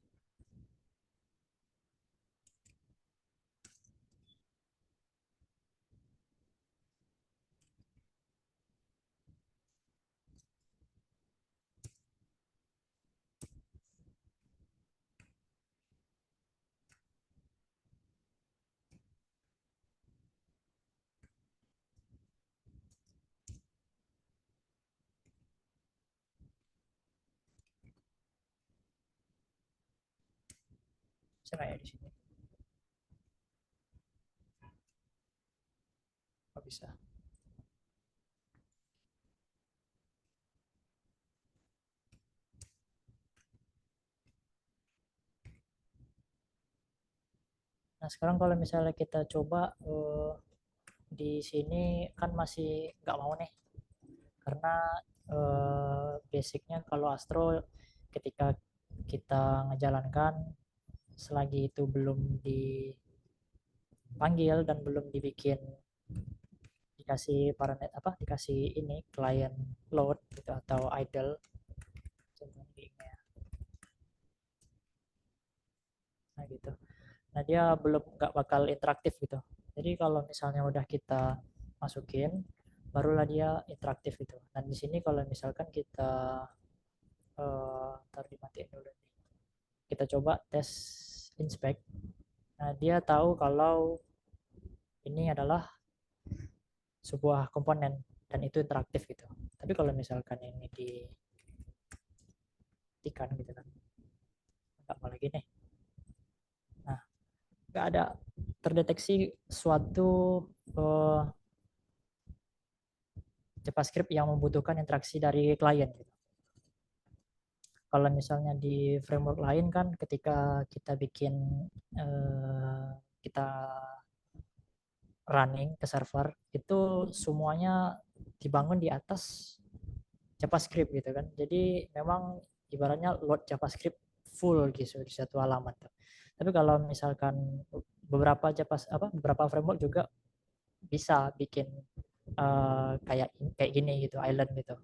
Bisa nggak ya di sini? Oh, bisa. Nah sekarang kalau misalnya kita coba di sini kan masih nggak mau nih, karena basicnya kalau Astro ketika kita ngejalankan, selagi itu belum dipanggil dan belum dibikin, dikasih parameter apa, dikasih ini client load gitu atau idle contohnya, nah gitu. Nah, dia belum nggak bakal interaktif gitu. Jadi kalau misalnya udah kita masukin, barulah dia interaktif gitu. Dan di sini kalau misalkan kita ntar dimatiin dulu nih. Kita coba tes inspect. Nah, dia tahu kalau ini adalah sebuah komponen dan itu interaktif gitu. Tapi kalau misalkan ini ditikan gitu kan, nggak mau lagi nih. Nah, nggak ada terdeteksi suatu uh, JavaScript yang membutuhkan interaksi dari klien gitu. Kalau misalnya di framework lain kan ketika kita bikin uh, kita running ke server itu semuanya dibangun di atas JavaScript gitu kan. Jadi memang ibaratnya load JavaScript full gitu di satu halaman. Tapi kalau misalkan beberapa framework juga bisa bikin kayak kayak gini gitu, island gitu.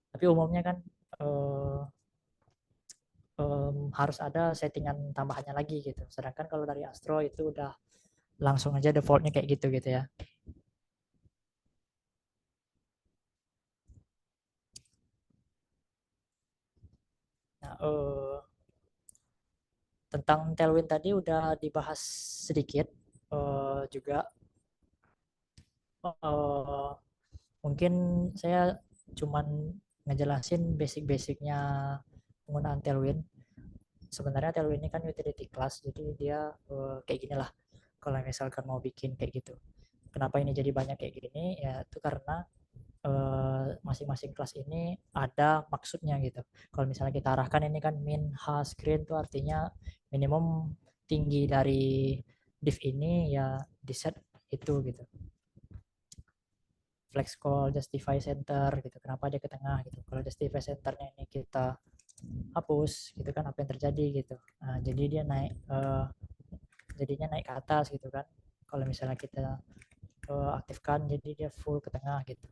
Tapi umumnya kan uh, harus ada settingan tambahannya lagi gitu. Sedangkan kalau dari Astro itu udah langsung aja defaultnya kayak gitu gitu ya. Nah, tentang Tailwind tadi udah dibahas sedikit juga. Uh, Mungkin saya cuman ngejelasin basic-basicnya penggunaan Tailwind. Sebenarnya Tailwind ini kan utility class, jadi dia kayak gini lah. Kalau misalkan mau bikin kayak gitu. Kenapa ini jadi banyak kayak gini? Ya itu karena masing-masing kelas ini ada maksudnya gitu. Kalau misalnya kita arahkan ini kan min h screen itu artinya minimum tinggi dari div ini ya di set itu gitu. Flex call, justify center gitu. Kenapa dia ke tengah gitu. Kalau justify centernya ini kita hapus gitu kan apa yang terjadi gitu. Nah, jadi dia naik jadinya naik ke atas gitu kan. Kalau misalnya kita aktifkan jadi dia full ke tengah gitu.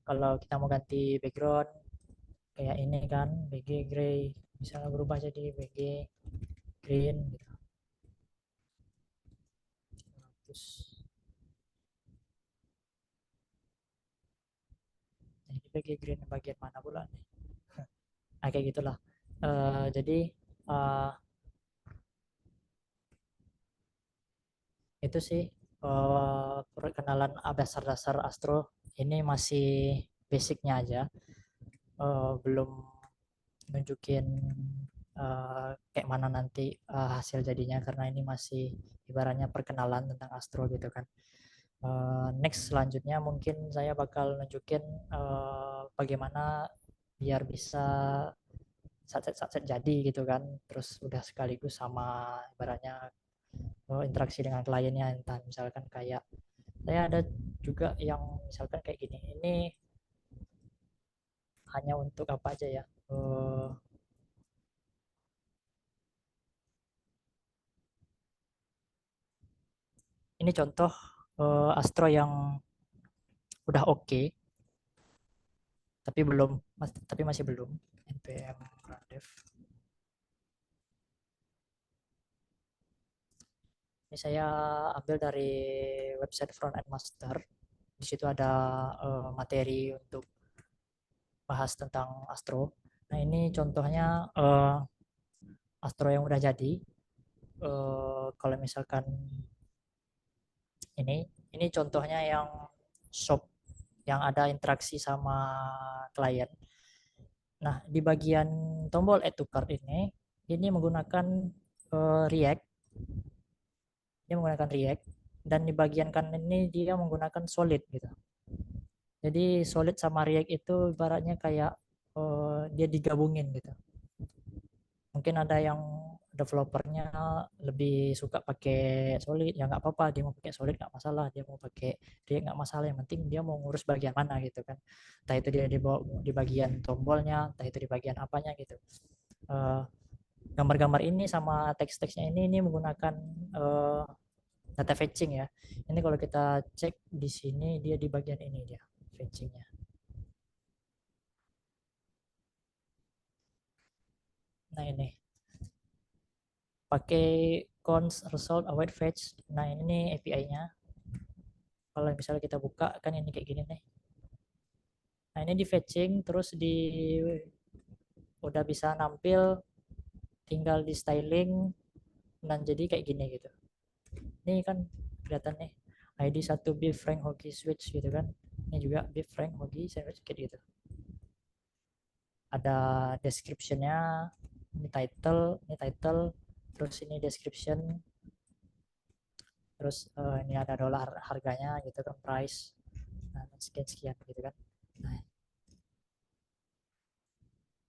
Kalau kita mau ganti background kayak ini kan BG gray misalnya berubah jadi BG green gitu. Terus ini BG green bagian mana pula nih? Nah, kayak gitulah. Jadi uh, itu sih perkenalan dasar-dasar Astro ini masih basicnya aja. Belum nunjukin kayak mana nanti hasil jadinya karena ini masih ibaratnya perkenalan tentang Astro gitu kan. Next selanjutnya mungkin saya bakal nunjukin bagaimana biar bisa satset jadi gitu kan terus udah sekaligus sama ibaratnya interaksi dengan kliennya entah misalkan kayak saya ada juga yang misalkan kayak gini ini hanya untuk apa aja ya ini contoh Astro yang udah oke okay, tapi masih belum npm dev. Ini saya ambil dari website Front End Master. Di situ ada materi untuk bahas tentang Astro. Nah, ini contohnya Astro yang udah jadi. Kalau misalkan ini contohnya yang shop yang ada interaksi sama klien. Nah, di bagian tombol add to cart ini menggunakan React. Dia menggunakan React dan di bagian kanan ini dia menggunakan Solid gitu. Jadi Solid sama React itu ibaratnya kayak dia digabungin gitu. Mungkin ada yang developernya lebih suka pakai Solid, ya nggak apa-apa. Dia mau pakai Solid nggak masalah. Dia mau pakai React nggak masalah. Yang penting dia mau ngurus bagian mana gitu kan. Entah itu dia di bagian tombolnya, entah itu di bagian apanya gitu. Eh, Gambar-gambar ini sama teks-teksnya ini menggunakan uh, data fetching ya. Ini kalau kita cek di sini dia di bagian ini dia fetchingnya. Nah ini pakai const result await fetch. Nah ini API-nya. Kalau misalnya kita buka kan ini kayak gini nih. Nah ini di fetching terus udah bisa nampil, tinggal di styling dan jadi kayak gini gitu. Ini kan kelihatan nih ID 1 beef frank hoagie switch gitu kan. Ini juga beef frank hoagie sandwich kayak gitu. Ada description-nya, ini title, terus ini description, terus ini ada dolar harganya gitu kan, price, nah, sekian gitu kan. Nah,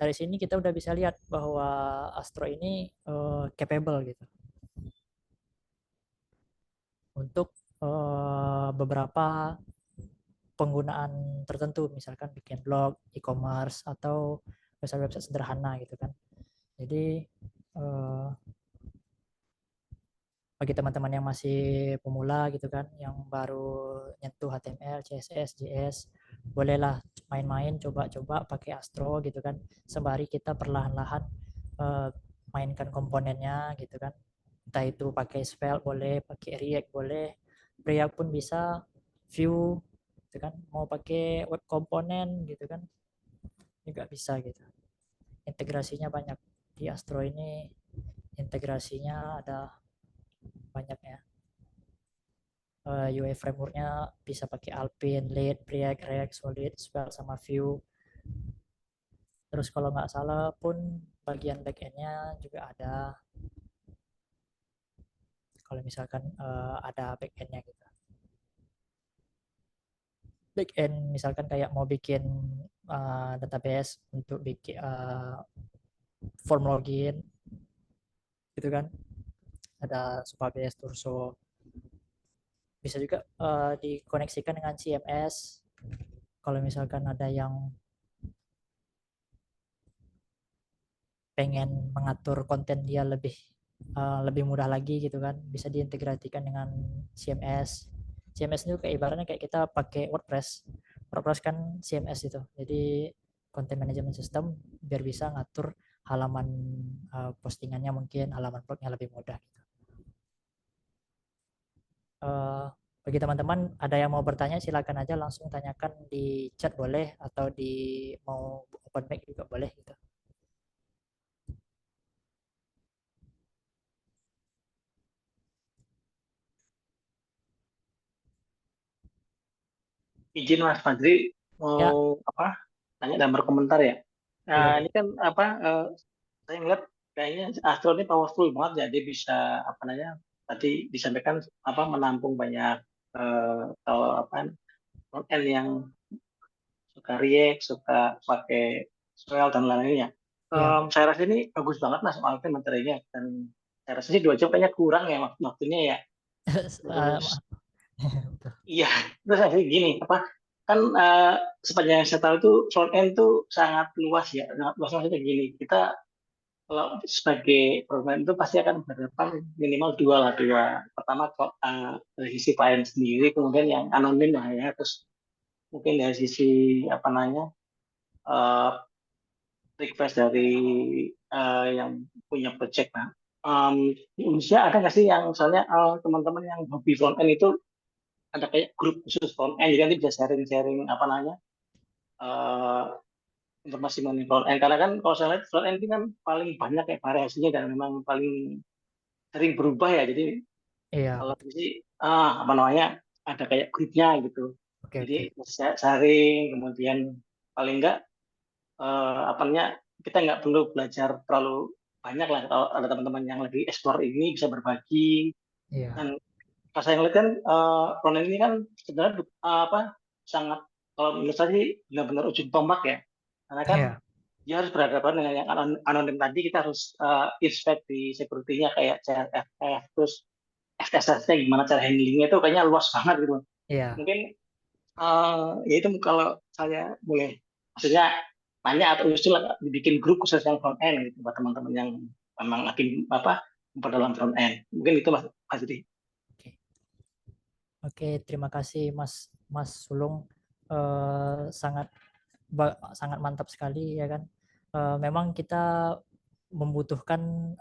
dari sini kita udah bisa lihat bahwa Astro ini capable gitu untuk beberapa penggunaan tertentu, misalkan bikin blog, e-commerce atau website-website sederhana gitu kan. Jadi bagi teman-teman yang masih pemula gitu kan, yang baru nyentuh HTML, CSS, JS, bolehlah main-main, coba-coba pakai Astro gitu kan, sembari kita perlahan-lahan mainkan komponennya gitu kan. Entah itu pakai Svelte boleh, pakai React boleh, React pun bisa, Vue gitu kan, mau pakai web komponen gitu kan, juga bisa gitu. Integrasinya banyak di Astro ini, integrasinya ada banyak ya. UI frameworknya bisa pakai Alpine, Lead, React, React, Solid, Svelte sama Vue. Terus kalau nggak salah pun bagian backendnya juga ada. Kalau misalkan ada backendnya gitu. Backend misalkan kayak mau bikin database untuk bikin form login gitu kan. Ada Supabase, Turso. Bisa juga dikoneksikan dengan CMS. Kalau misalkan ada yang pengen mengatur konten dia lebih mudah lagi gitu kan, bisa diintegrasikan dengan CMS. CMS itu kayak ibaratnya kayak kita pakai WordPress kan CMS itu, jadi content management system, biar bisa ngatur halaman postingannya, mungkin halaman blognya lebih mudah gitu. Bagi teman-teman ada yang mau bertanya silakan aja langsung tanyakan di chat boleh, atau di mau open mic juga boleh gitu.
Izin Mas Fadri
Ya,
mau apa? Tanya dan berkomentar ya.
boleh
Nah,
boleh.
ini kan apa? Saya ngeliat kayaknya Astro ini powerful banget ya. Dia bisa apa namanya? Tadi disampaikan apa menampung banyak kalau apa front end yang suka React, suka pakai Svelte dan lain-lainnya.
Ya.
Saya rasa ini bagus banget mas soalnya materinya dan saya rasa sih 2 jam kayaknya kurang ya waktunya ya. Terus iya, terus ada gini, apa kan sepanjang yang saya tahu itu front end tuh sangat luas ya, sangat luas maksudnya gini, kita kalau sebagai front end itu pasti akan berhadapan minimal dua lah, dua. Pertama kok dari sisi klien sendiri, kemudian yang anonim lah ya, terus mungkin dari sisi apa namanya eh, request dari yang punya project. Nah, di Indonesia ada nggak sih yang misalnya teman-teman yang hobi front end itu ada kayak grup khusus front end, jadi nanti bisa sharing-sharing apa namanya eh, informasi mengenai front end, karena kan kalau saya lihat front end ini kan paling banyak ya variasinya dan memang paling sering berubah ya, jadi
Iya,
kalau
betul.
sih apa namanya ada kayak grupnya gitu,
Oke, oke.
jadi bisa sharing, kemudian paling enggak apa namanya kita nggak perlu belajar terlalu banyak lah, kalau ada teman-teman yang lagi explore ini bisa berbagi.
Iya.
Dan pas saya ngeliat kan front end ini kan sebenarnya apa sangat, kalau menurut saya sih benar-benar ujung tombak ya, karena kan
Iya.
dia harus berhadapan dengan yang anonim tadi, kita harus inspect di security-nya kayak CRFF, terus FTSS-nya gimana cara handlingnya, itu kayaknya luas banget gitu.
Iya.
Mungkin ya itu kalau saya boleh maksudnya tanya atau usul dibikin grup khusus yang front end gitu buat teman-teman yang memang lagi apa dalam front end, mungkin itu mas Fadri.
Oke. Oke, terima kasih Mas Mas Sulung. Sangat sangat mantap sekali ya kan. Memang kita membutuhkan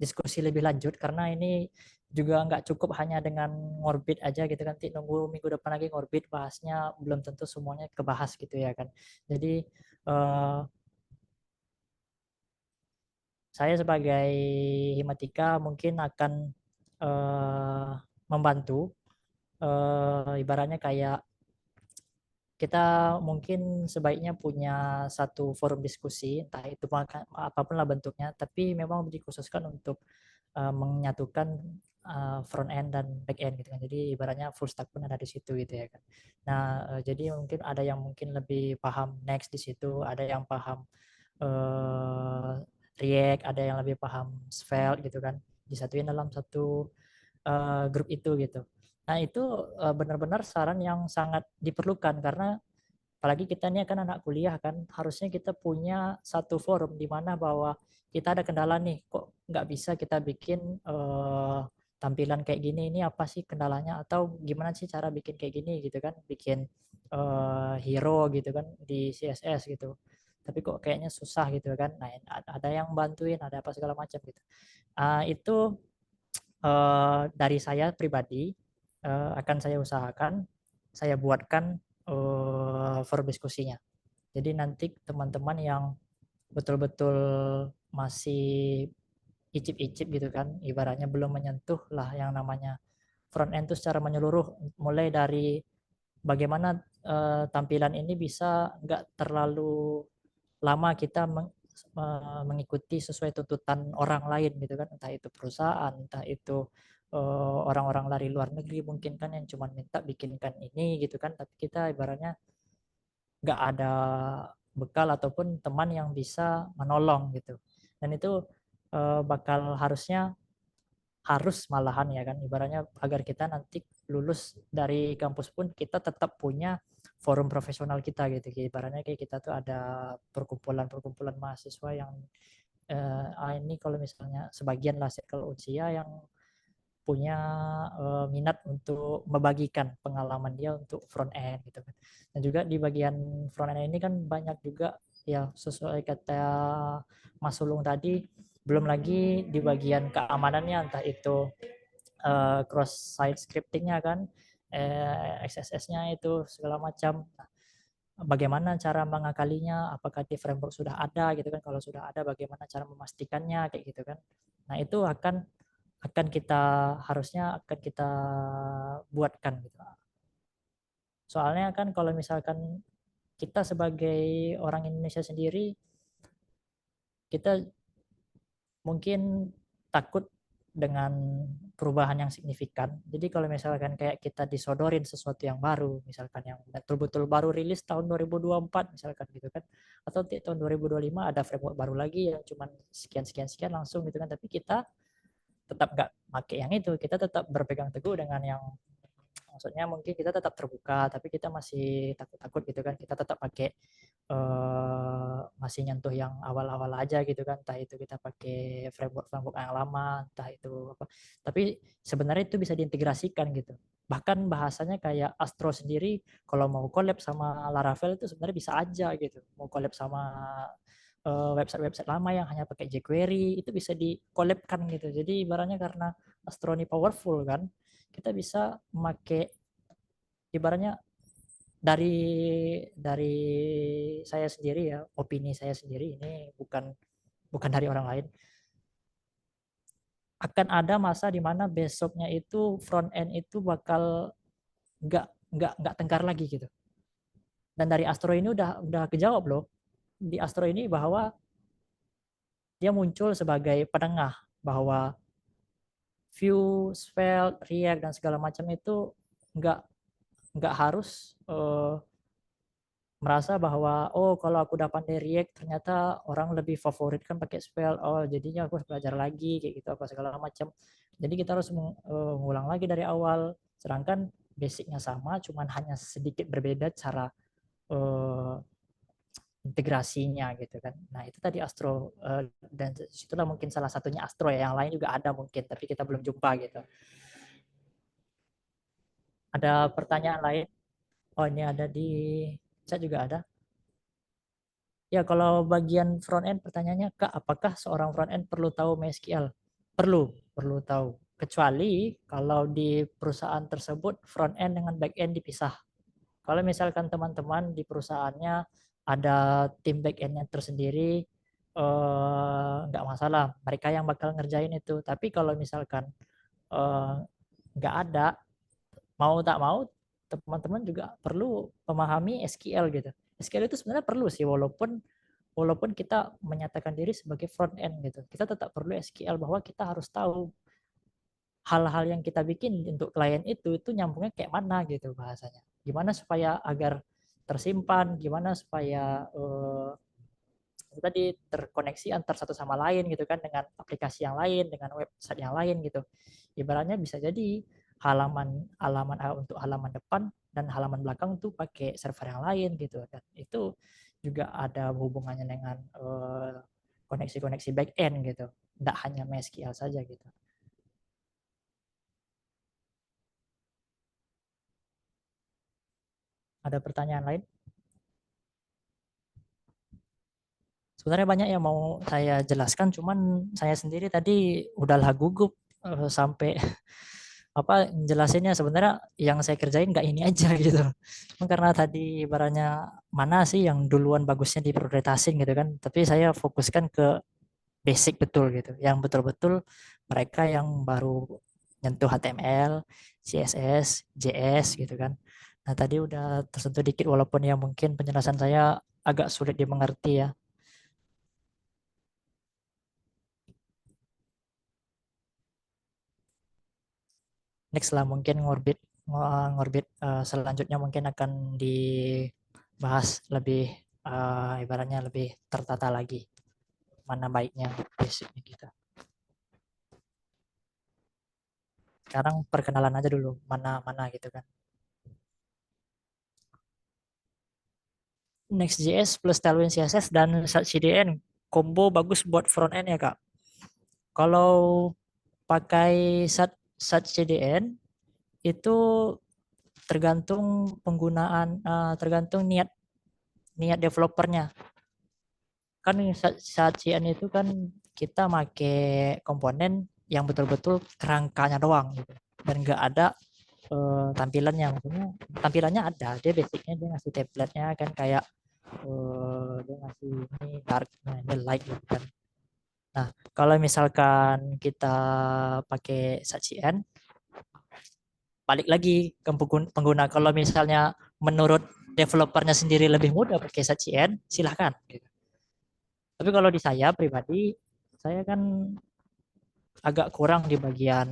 diskusi lebih lanjut, karena ini juga nggak cukup hanya dengan ngorbit aja gitu kan. Nunggu minggu depan lagi ngorbit, bahasnya belum tentu semuanya kebahas gitu ya kan. Jadi saya sebagai himatika mungkin akan membantu, ibaratnya kayak kita mungkin sebaiknya punya satu forum diskusi, entah itu apapun lah bentuknya, tapi memang dikhususkan untuk menyatukan front end dan back end gitu kan. Jadi ibaratnya full stack pun ada di situ gitu ya kan. Nah, jadi mungkin ada yang mungkin lebih paham Next di situ, ada yang paham React, ada yang lebih paham Svelte gitu kan. Disatuin dalam satu grup itu gitu. Nah, itu benar-benar saran yang sangat diperlukan, karena apalagi kita ini kan anak kuliah kan, harusnya kita punya satu forum di mana bahwa kita ada kendala nih, kok nggak bisa kita bikin tampilan kayak gini, ini apa sih kendalanya, atau gimana sih cara bikin kayak gini gitu kan, bikin hero gitu kan di CSS gitu, tapi kok kayaknya susah gitu kan. Nah, ada yang bantuin, ada apa segala macam gitu. Itu dari saya pribadi akan saya usahakan saya buatkan forum diskusinya. Jadi nanti teman-teman yang betul-betul masih icip-icip gitu kan, ibaratnya belum menyentuh lah yang namanya front end itu secara menyeluruh, mulai dari bagaimana tampilan ini bisa nggak terlalu lama kita mengikuti sesuai tuntutan orang lain gitu kan, entah itu perusahaan, entah itu orang-orang dari luar negeri mungkin kan, yang cuma minta bikinkan ini gitu kan, tapi kita ibaratnya nggak ada bekal ataupun teman yang bisa menolong gitu. Dan itu bakal harus malahan ya kan, ibaratnya agar kita nanti lulus dari kampus pun kita tetap punya forum profesional kita gitu. Ibaratnya kayak kita tuh ada perkumpulan-perkumpulan mahasiswa yang ini kalau misalnya sebagian lah circle usia yang punya minat untuk membagikan pengalaman dia untuk front end gitu kan. Dan juga di bagian front end ini kan banyak juga ya, sesuai kata Mas Sulung tadi, belum lagi di bagian keamanannya, entah itu cross site scriptingnya kan, XSS-nya itu segala macam. Nah, bagaimana cara mengakalinya, apakah di framework sudah ada gitu kan, kalau sudah ada bagaimana cara memastikannya kayak gitu kan. Nah, itu harusnya akan kita buatkan gitu. Soalnya kan kalau misalkan kita sebagai orang Indonesia sendiri, kita mungkin takut dengan perubahan yang signifikan. Jadi kalau misalkan kayak kita disodorin sesuatu yang baru, misalkan yang betul-betul baru rilis tahun 2024 misalkan gitu kan, atau tahun 2025 ada framework baru lagi yang cuman sekian langsung gitu kan, tapi kita tetap nggak pakai yang itu, kita tetap berpegang teguh dengan yang, maksudnya mungkin kita tetap terbuka tapi kita masih takut-takut gitu kan, kita tetap pakai masih nyentuh yang awal-awal aja gitu kan, entah itu kita pakai framework yang lama, entah itu apa, tapi sebenarnya itu bisa diintegrasikan gitu. Bahkan bahasanya kayak Astro sendiri kalau mau collab sama Laravel itu sebenarnya bisa aja gitu, mau collab sama website-website lama yang hanya pakai jQuery itu bisa di collab-kan gitu. Jadi ibaratnya karena Astro ini powerful kan, kita bisa memakai, ibaratnya dari saya sendiri ya, opini saya sendiri, ini bukan bukan dari orang lain, akan ada masa di mana besoknya itu front end itu bakal nggak tengkar lagi gitu. Dan dari Astro ini udah kejawab loh di Astro ini, bahwa dia muncul sebagai penengah, bahwa Vue, Svelte, React dan segala macam itu nggak nggak harus merasa bahwa oh kalau aku udah pandai React ternyata orang lebih favorit kan pakai Svelte, oh jadinya aku harus belajar lagi kayak gitu apa segala macam. Jadi kita harus mengulang lagi dari awal, sedangkan basicnya sama, cuman hanya sedikit berbeda cara uh, integrasinya gitu kan. Nah itu tadi Astro, dan situlah mungkin salah satunya Astro ya, yang lain juga ada mungkin tapi kita belum jumpa gitu. Ada pertanyaan lain? Oh ini ada di chat juga ada. Ya kalau bagian front end pertanyaannya, Kak, apakah seorang front end perlu tahu MySQL? perlu tahu. Kecuali kalau di perusahaan tersebut front end dengan back end dipisah. Kalau misalkan teman-teman di perusahaannya ada tim back end-nya tersendiri, nggak masalah. Mereka yang bakal ngerjain itu. Tapi kalau misalkan eh, nggak ada, mau tak mau teman-teman juga perlu memahami SQL gitu. SQL itu sebenarnya perlu sih, walaupun walaupun kita menyatakan diri sebagai front end gitu. Kita tetap perlu SQL, bahwa kita harus tahu hal-hal yang kita bikin untuk klien itu nyambungnya kayak mana gitu bahasanya. Gimana supaya agar tersimpan, gimana supaya tadi terkoneksi antar satu sama lain gitu kan, dengan aplikasi yang lain, dengan website yang lain gitu. Ibaratnya bisa jadi halaman halaman untuk halaman depan dan halaman belakang tuh pakai server yang lain gitu, dan itu juga ada hubungannya dengan koneksi-koneksi back end gitu. Tidak hanya MySQL saja gitu. Ada pertanyaan lain? Sebenarnya banyak yang mau saya jelaskan, cuman saya sendiri tadi udahlah gugup sampai apa jelasinnya. Sebenarnya yang saya kerjain nggak ini aja gitu. Karena tadi ibaratnya mana sih yang duluan bagusnya diprioritasin gitu kan. Tapi saya fokuskan ke basic betul gitu. Yang betul-betul mereka yang baru nyentuh HTML, CSS, JS gitu kan. Nah tadi udah tersentuh dikit, walaupun ya mungkin penjelasan saya agak sulit dimengerti ya. Next lah mungkin ngorbit ngorbit selanjutnya mungkin akan dibahas lebih ibaratnya lebih tertata lagi, mana baiknya basicnya kita. Sekarang perkenalan aja dulu mana-mana gitu kan. Next.js plus Tailwind CSS dan CDN combo bagus buat front end ya Kak. Kalau pakai Sat CDN itu tergantung penggunaan, tergantung niat niat developernya. Kan saat CN itu kan kita make komponen yang betul-betul kerangkanya doang gitu, dan nggak ada tampilannya. Maksudnya tampilannya ada, dia basicnya dia ngasih template-nya kan, kayak dia ngasih ini dark, ini light gitu kan. Nah kalau misalkan kita pakai CN, balik lagi ke pengguna. Kalau misalnya menurut developernya sendiri lebih mudah pakai CN, silahkan gitu. Tapi kalau di saya pribadi, saya kan agak kurang di bagian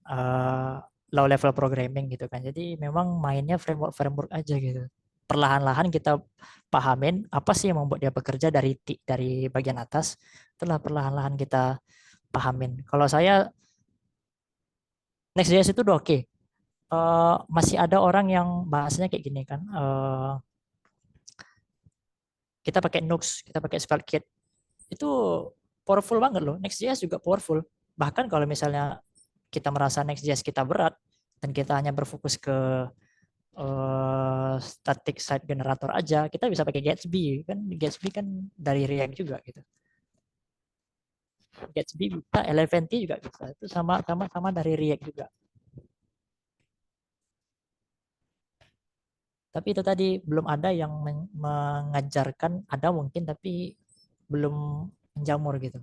uh, low level programming gitu kan. Jadi memang mainnya framework aja gitu. Perlahan-lahan kita pahamin apa sih yang membuat dia bekerja dari bagian atas. Setelah perlahan-lahan kita pahamin. Kalau saya Next.js itu udah oke. Masih ada orang yang bahasanya kayak gini kan. Kita pakai Nux, kita pakai Spellkit. Itu powerful banget loh. Next.js juga powerful. Bahkan kalau misalnya kita merasa Next.js kita berat dan kita hanya berfokus ke static site generator aja, kita bisa pakai Gatsby kan. Gatsby kan dari React juga gitu. Gatsby bisa, Eleventy juga bisa. Itu sama dari React juga. Tapi itu tadi belum ada yang mengajarkan, ada mungkin tapi belum menjamur gitu.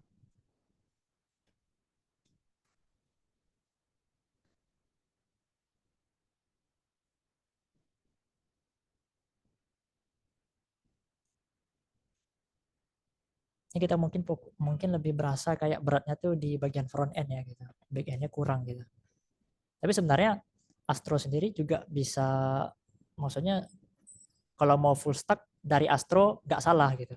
Ini kita mungkin lebih berasa kayak beratnya tuh di bagian front end ya gitu. Back endnya kurang gitu. Tapi sebenarnya Astro sendiri juga bisa, maksudnya kalau mau full stack dari Astro nggak salah gitu.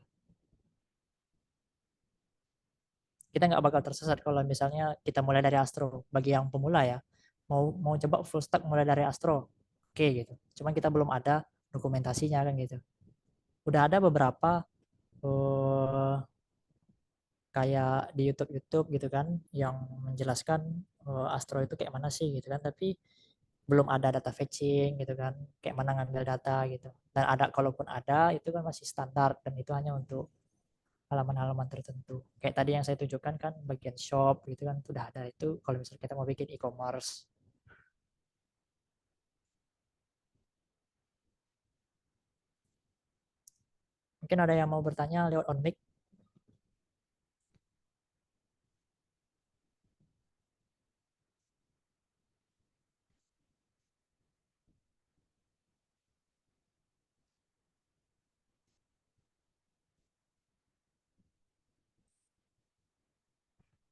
Kita nggak bakal tersesat kalau misalnya kita mulai dari Astro. Bagi yang pemula ya, mau coba full stack mulai dari Astro, oke gitu. Cuman kita belum ada dokumentasinya kan gitu. Udah ada beberapa kayak di YouTube YouTube gitu kan, yang menjelaskan Astro itu kayak mana sih gitu kan, tapi belum ada data fetching gitu kan, kayak mana ngambil data gitu. Dan ada, kalaupun ada itu kan masih standar, dan itu hanya untuk halaman-halaman tertentu. Kayak tadi yang saya tunjukkan kan bagian shop gitu kan sudah ada itu kalau misalnya kita mau bikin e-commerce. Mungkin ada yang mau bertanya lewat on mic.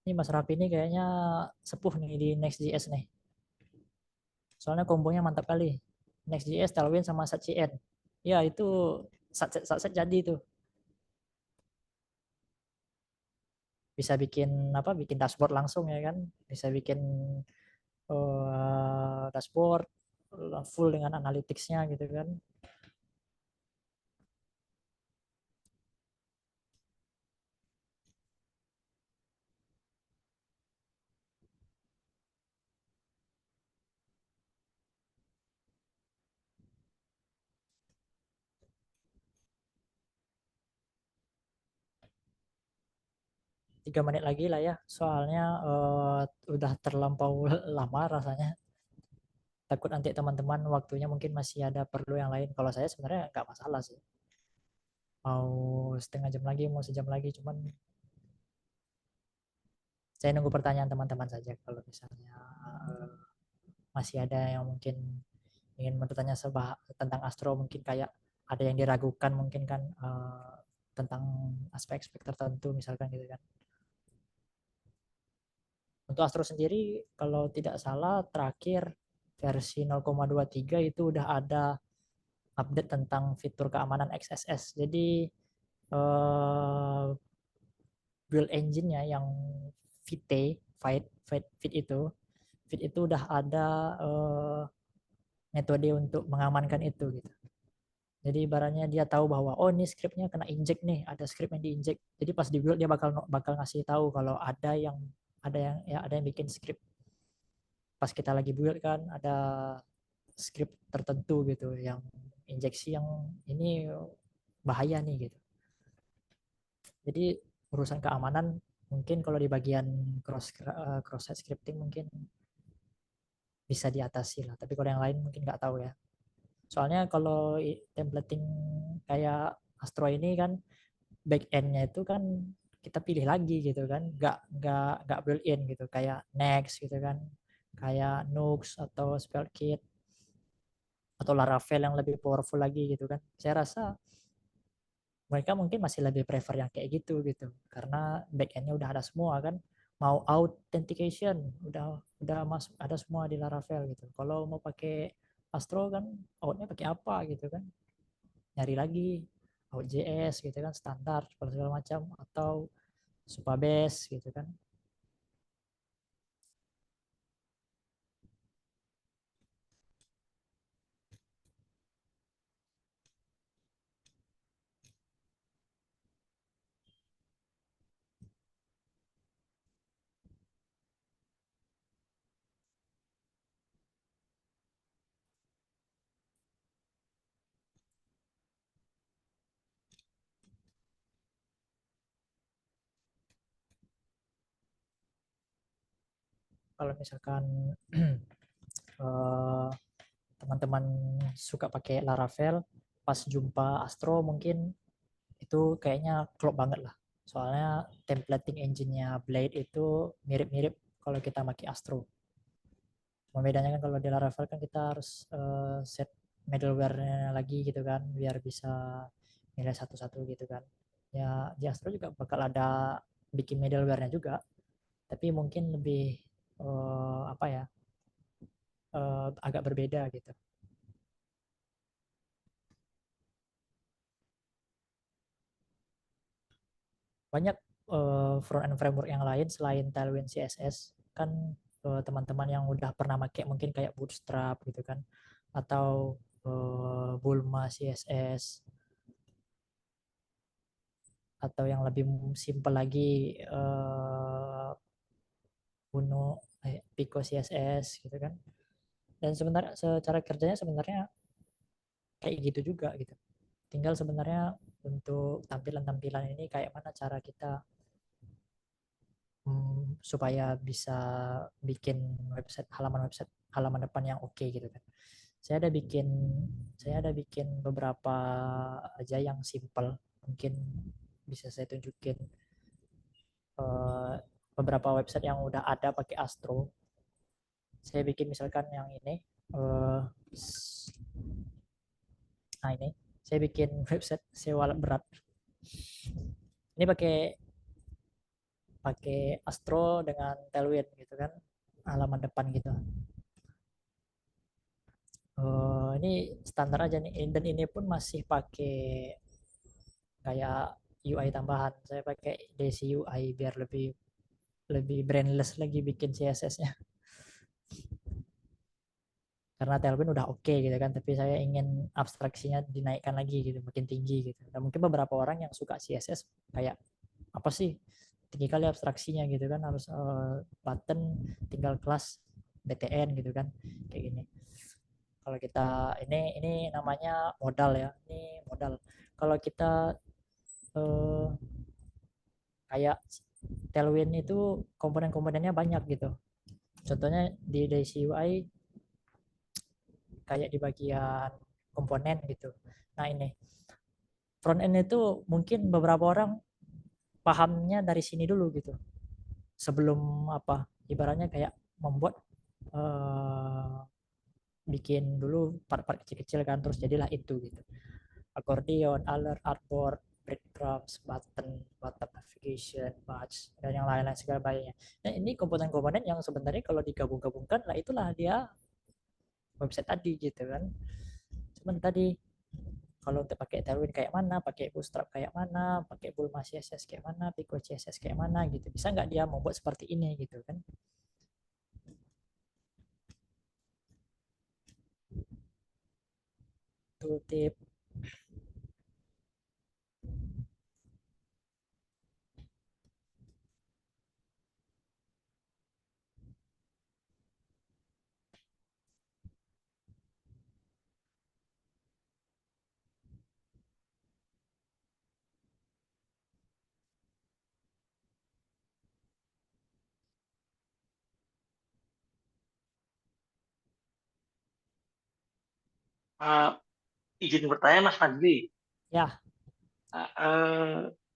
Ini Mas Rapi ini kayaknya sepuh nih di Next.js nih. Soalnya kombonya mantap kali. Next.js, Tailwind sama Sat.js. Ya itu Sat jadi tuh. Bisa bikin apa? Bikin dashboard langsung ya kan. Bisa bikin dashboard full dengan analytics-nya gitu kan. 3 menit lagi lah ya. Soalnya udah terlampau lama rasanya. Takut nanti teman-teman waktunya mungkin masih ada perlu yang lain. Kalau saya sebenarnya nggak masalah sih. Mau setengah jam lagi, mau sejam lagi. Cuman saya nunggu pertanyaan teman-teman saja. Kalau misalnya eh, masih ada yang mungkin ingin bertanya tentang Astro, mungkin kayak ada yang diragukan mungkin kan tentang aspek-aspek tertentu misalkan gitu kan. Untuk Astro sendiri kalau tidak salah terakhir versi 0,23 itu udah ada update tentang fitur keamanan XSS. Jadi build engine-nya yang Vite, Fit itu udah ada metode untuk mengamankan itu gitu. Jadi ibaratnya dia tahu bahwa oh ini scriptnya kena inject nih, ada script yang diinject. Jadi pas di build dia bakal bakal ngasih tahu kalau ada yang bikin script. Pas kita lagi build kan ada script tertentu gitu yang injeksi yang ini bahaya nih gitu. Jadi urusan keamanan mungkin kalau di bagian cross site scripting mungkin bisa diatasi lah. Tapi kalau yang lain mungkin nggak tahu ya. Soalnya kalau templating kayak Astro ini kan back end-nya itu kan kita pilih lagi gitu kan, nggak built in gitu kayak Next gitu kan, kayak Nux atau Spellkit atau Laravel yang lebih powerful lagi gitu kan. Saya rasa mereka mungkin masih lebih prefer yang kayak gitu karena back end-nya udah ada semua kan, mau authentication udah masuk ada semua di Laravel gitu. Kalau mau pakai Astro kan outnya pakai apa gitu kan, nyari lagi Node.js gitu kan standar segala macam atau Supabase gitu kan. Kalau misalkan eh, teman-teman suka pakai Laravel pas jumpa Astro mungkin itu kayaknya klop banget lah. Soalnya templating engine-nya Blade itu mirip-mirip kalau kita pakai Astro. Cuma bedanya kan kalau di Laravel kan kita harus set middleware-nya lagi gitu kan biar bisa nilai satu-satu gitu kan. Ya di Astro juga bakal ada bikin middleware-nya juga, tapi mungkin lebih apa ya agak berbeda gitu. Banyak front end framework yang lain selain Tailwind CSS kan, teman-teman yang udah pernah pakai mungkin kayak Bootstrap gitu kan atau Bulma CSS atau yang lebih simple lagi Uno Pico CSS gitu kan. Dan sebenarnya secara kerjanya sebenarnya kayak gitu juga gitu. Tinggal sebenarnya untuk tampilan-tampilan ini kayak mana cara kita supaya bisa bikin website halaman depan yang oke gitu kan. Saya ada bikin saya ada bikin beberapa aja yang simple, mungkin bisa saya tunjukin beberapa website yang udah ada pakai Astro. Saya bikin misalkan yang ini, nah ini saya bikin website sewa alat berat. Ini pakai pakai Astro dengan Tailwind gitu kan, halaman depan gitu. Ini standar aja nih, dan ini pun masih pakai kayak UI tambahan. Saya pakai Daisy UI biar lebih lebih brainless lagi bikin CSS-nya. Karena Tailwind udah oke gitu kan, tapi saya ingin abstraksinya dinaikkan lagi gitu, makin tinggi gitu. Dan mungkin beberapa orang yang suka CSS kayak apa sih tinggi kali abstraksinya gitu kan, harus button tinggal kelas btn gitu kan, kayak gini. Kalau kita ini namanya modal ya, ini modal. Kalau kita kayak Tailwind itu komponen-komponennya banyak gitu. Contohnya di Daisy UI kayak di bagian komponen gitu. Nah ini front end itu mungkin beberapa orang pahamnya dari sini dulu gitu. Sebelum apa? Ibaratnya kayak membuat bikin dulu part-part kecil-kecil kan, terus jadilah itu gitu. Accordion, alert, artboard, breadcrumbs, button navigation, patch, dan yang lain-lain segala banyak. Nah ini komponen-komponen yang sebenarnya kalau digabung-gabungkan lah itulah dia website tadi gitu kan. Cuman tadi kalau untuk pakai Tailwind kayak mana, pakai Bootstrap kayak mana, pakai Bulma CSS kayak mana, Pico CSS kayak mana gitu. Bisa nggak dia membuat seperti ini gitu kan? Itu tip.
Uh, izin bertanya Mas Fadli,
Ya,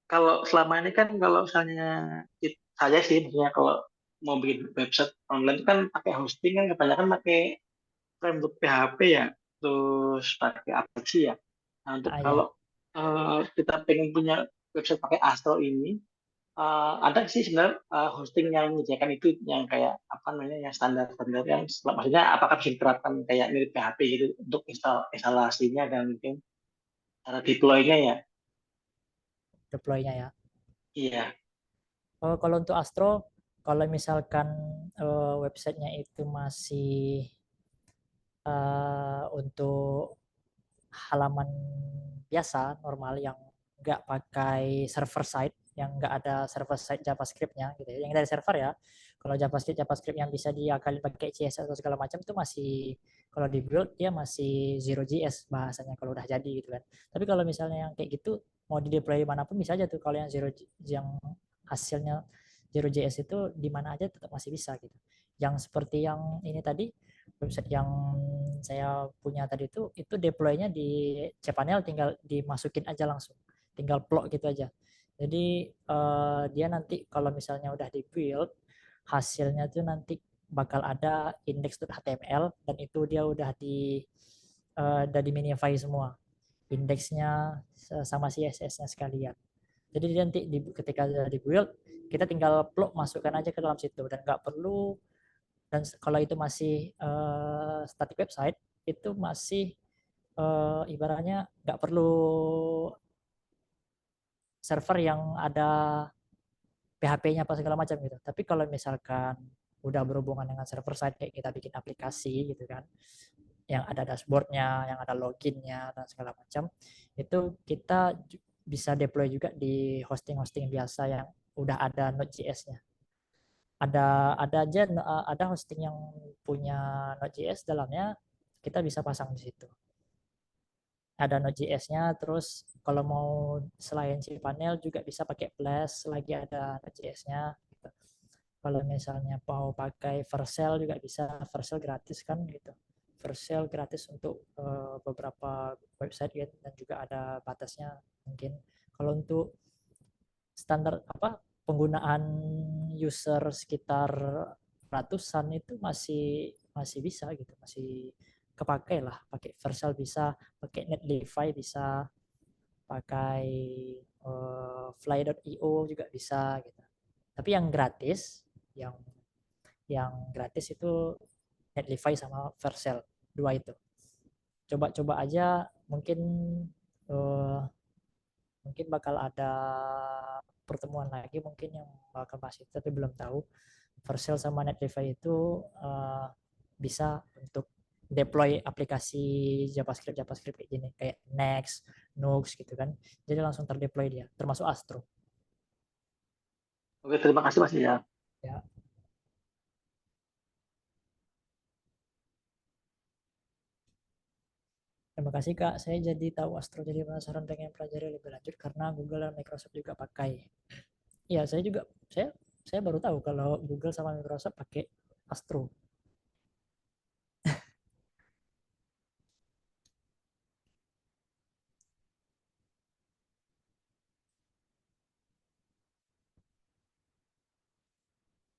kalau selama ini kan kalau misalnya saya sih maksudnya kalau mau bikin website online itu kan pakai hosting kan kebanyakan pakai framework PHP ya, terus pakai aplikasi ya. Nah, untuk
ya.
kalau kita pengen punya website pakai Astro ini, ada sih sebenarnya hosting yang menyediakan itu yang kayak apa namanya yang standar-standar yang maksudnya apakah bisa diterapkan kayak mirip PHP gitu untuk instalasinya dan mungkin cara deploy-nya ya.
Deploy-nya ya.
Iya.
Kalau untuk Astro, kalau misalkan websitenya itu masih untuk halaman biasa normal yang nggak pakai server side, yang nggak ada server side JavaScript-nya gitu ya, yang dari server ya. Kalau JavaScript yang bisa diakalin pakai CSS atau segala macam itu masih, kalau di build dia masih 0JS bahasanya kalau udah jadi gitu kan. Tapi kalau misalnya yang kayak gitu mau di deploy manapun bisa aja tuh, kalau yang yang hasilnya 0JS itu di mana aja tetap masih bisa gitu. Yang seperti yang ini tadi, website yang saya punya tadi itu deploy-nya di cPanel tinggal dimasukin aja langsung, tinggal plug gitu aja. Jadi dia nanti kalau misalnya udah di build, hasilnya tuh nanti bakal ada index.html, dan itu dia udah di minify semua indeksnya sama CSS-nya sekalian. Jadi nanti ketika di build kita tinggal plug masukkan aja ke dalam situ, dan nggak perlu, dan kalau itu masih static website itu masih ibaratnya nggak perlu server yang ada PHP-nya apa segala macam gitu. Tapi kalau misalkan udah berhubungan dengan server side kayak kita bikin aplikasi gitu kan, yang ada dashboardnya, yang ada loginnya dan segala macam, itu kita bisa deploy juga di hosting-hosting biasa yang udah ada Node.js-nya. Ada aja ada hosting yang punya Node.js dalamnya, kita bisa pasang di situ. ada Node.js-nya, terus kalau mau selain cPanel juga bisa pakai Flash, lagi ada Node.js-nya gitu. Kalau misalnya mau pakai Vercel juga bisa, Vercel gratis kan gitu. Vercel gratis untuk beberapa website gitu, dan juga ada batasnya mungkin. Kalau untuk standar apa penggunaan user sekitar ratusan itu masih masih bisa gitu, masih kepakai lah, pakai Vercel bisa, pakai Netlify bisa, pakai fly.io juga bisa gitu. Tapi yang gratis, yang gratis itu Netlify sama Vercel, dua itu. Coba-coba aja, mungkin uh, mungkin bakal ada pertemuan lagi mungkin yang bakal bahas itu, tapi belum tahu. Vercel sama Netlify itu bisa untuk deploy aplikasi JavaScript kayak gini, kayak Next, Nux gitu kan. Jadi langsung terdeploy dia, termasuk Astro.
Oke, terima kasih Mas ya.
Ya, terima kasih Kak. Saya jadi tahu Astro, jadi penasaran pengen pelajari lebih lanjut karena Google dan Microsoft juga pakai. Iya, saya baru tahu kalau Google sama Microsoft pakai Astro.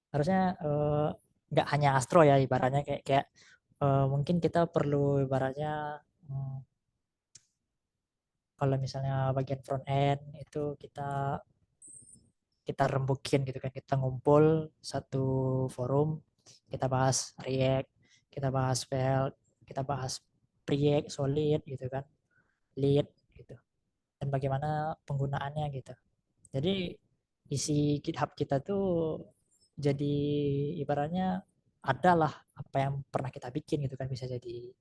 Harusnya nggak hanya Astro ya, ibaratnya kayak kayak mungkin kita perlu ibaratnya hmm, kalau misalnya bagian front end itu kita rembukin gitu kan, kita ngumpul satu forum, kita bahas React, kita bahas Svelte, kita bahas Preact, Solid gitu kan, Lead gitu, dan bagaimana penggunaannya gitu. Jadi isi GitHub kita tuh jadi ibaratnya adalah apa yang pernah kita bikin gitu kan, bisa jadi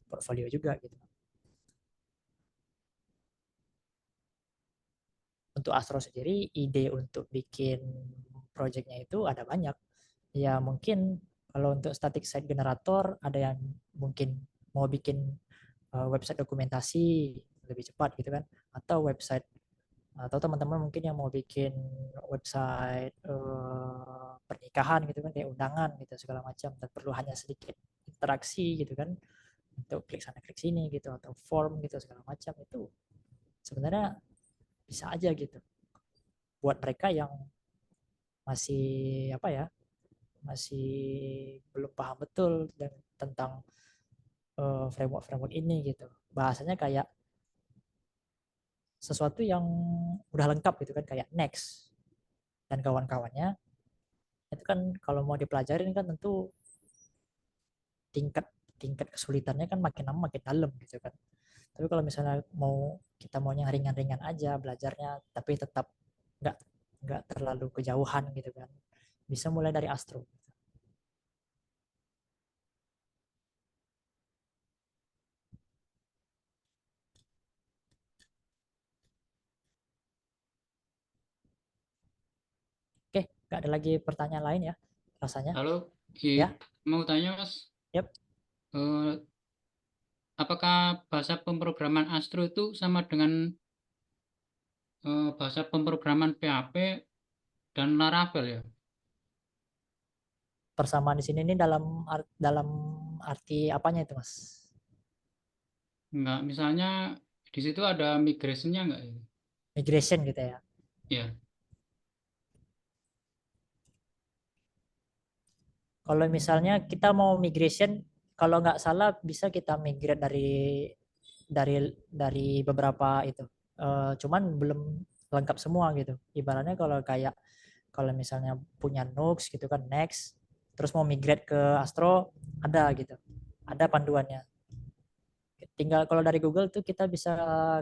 portfolio juga gitu. Untuk Astro sendiri, ide untuk bikin projectnya itu ada banyak. Ya mungkin kalau untuk static site generator ada yang mungkin mau bikin website dokumentasi lebih cepat gitu kan, atau website, atau teman-teman mungkin yang mau bikin website pernikahan gitu kan, kayak undangan gitu segala macam, dan perlu hanya sedikit interaksi gitu kan, untuk klik sana klik sini gitu, atau form gitu segala macam, itu sebenarnya bisa aja gitu buat mereka yang masih apa ya, masih belum paham betul dan tentang framework ini gitu. Bahasanya kayak sesuatu yang udah lengkap gitu kan, kayak Next dan kawan-kawannya. Itu kan kalau mau dipelajarin kan tentu tingkat tingkat kesulitannya kan makin lama makin dalam gitu kan. Tapi kalau misalnya kita maunya ringan-ringan aja belajarnya, tapi tetap nggak nggak terlalu kejauhan gitu kan, bisa mulai dari Astro. Oke, nggak ada lagi pertanyaan lain ya rasanya.
Halo,
Ya,
mau tanya Mas,
yep.
eh, apakah bahasa pemrograman Astro itu sama dengan bahasa pemrograman PHP dan Laravel ya?
Persamaan di sini ini dalam arti apanya itu Mas?
Enggak, misalnya di situ ada migration-nya enggak ya?
Migration gitu ya.
Ya,
Kalau misalnya kita mau migration, kalau nggak salah bisa kita migrate dari beberapa itu. Cuman belum lengkap semua gitu. Ibaratnya kalau misalnya punya Nux gitu kan, Next, terus mau migrate ke Astro, ada gitu. Ada panduannya. Tinggal kalau dari Google tuh kita bisa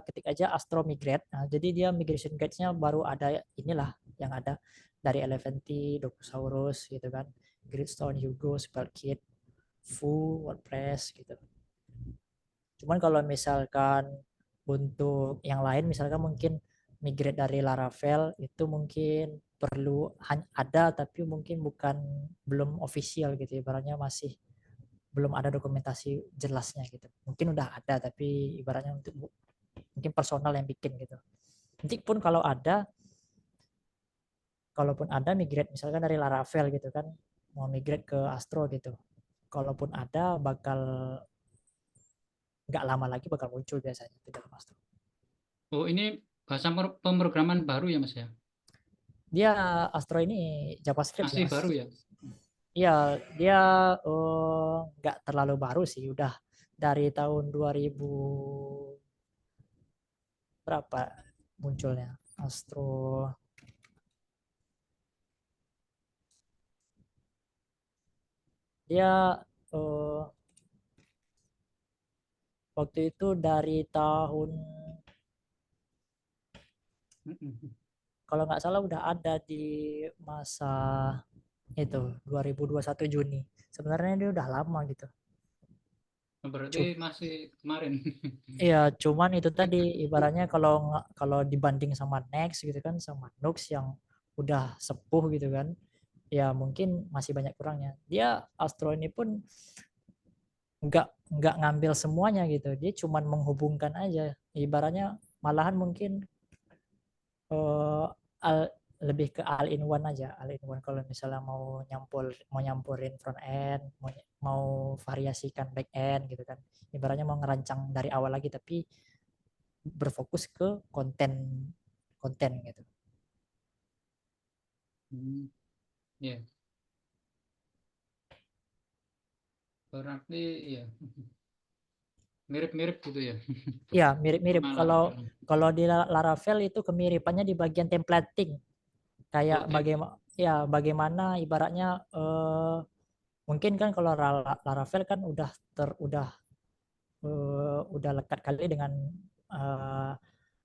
ketik aja Astro Migrate. Nah, jadi dia migration guides-nya baru ada inilah yang ada dari Eleventy, Docusaurus gitu kan, Gridstone, Hugo, Spellkit, Foo, WordPress gitu. Cuman kalau misalkan untuk yang lain, misalkan mungkin migrate dari Laravel itu mungkin perlu ada, tapi mungkin belum official gitu, ibaratnya masih belum ada dokumentasi jelasnya gitu. Mungkin udah ada tapi ibaratnya untuk mungkin personal yang bikin gitu. Nanti pun kalau ada, kalaupun ada migrate misalkan dari Laravel gitu kan, mau migrate ke Astro gitu. Kalaupun ada bakal nggak lama lagi bakal muncul biasanya di dalam Astro.
Oh, ini bahasa pemrograman baru ya Mas ya?
Dia Astro ini JavaScript ya
Masih
Mas.
baru ya?
Iya, dia nggak terlalu baru sih, udah dari tahun 2000 berapa munculnya Astro. Dia waktu itu dari tahun, kalau nggak salah udah ada di masa itu 2021 Juni. Sebenarnya dia udah lama gitu.
Berarti masih kemarin.
Iya, cuman itu tadi ibaratnya kalau dibanding sama Next gitu kan, sama Nux yang udah sepuh gitu kan, ya mungkin masih banyak kurangnya. Dia Astro ini pun nggak ngambil semuanya gitu, dia cuman menghubungkan aja. Ibaratnya malahan mungkin al, lebih ke all in one aja, all in one kalau misalnya mau nyampurin front end, mau variasikan back end gitu kan. Ibaratnya mau ngerancang dari awal lagi tapi berfokus ke konten gitu.
Ya, berarti ya mirip-mirip gitu ya.
Ya, mirip-mirip.
Sama
Kalau
Laravel.
kalau di Laravel itu kemiripannya di bagian templating. Kayak
Oh,
bagaimana ibaratnya mungkin kan kalau Laravel kan udah lekat kali dengan uh,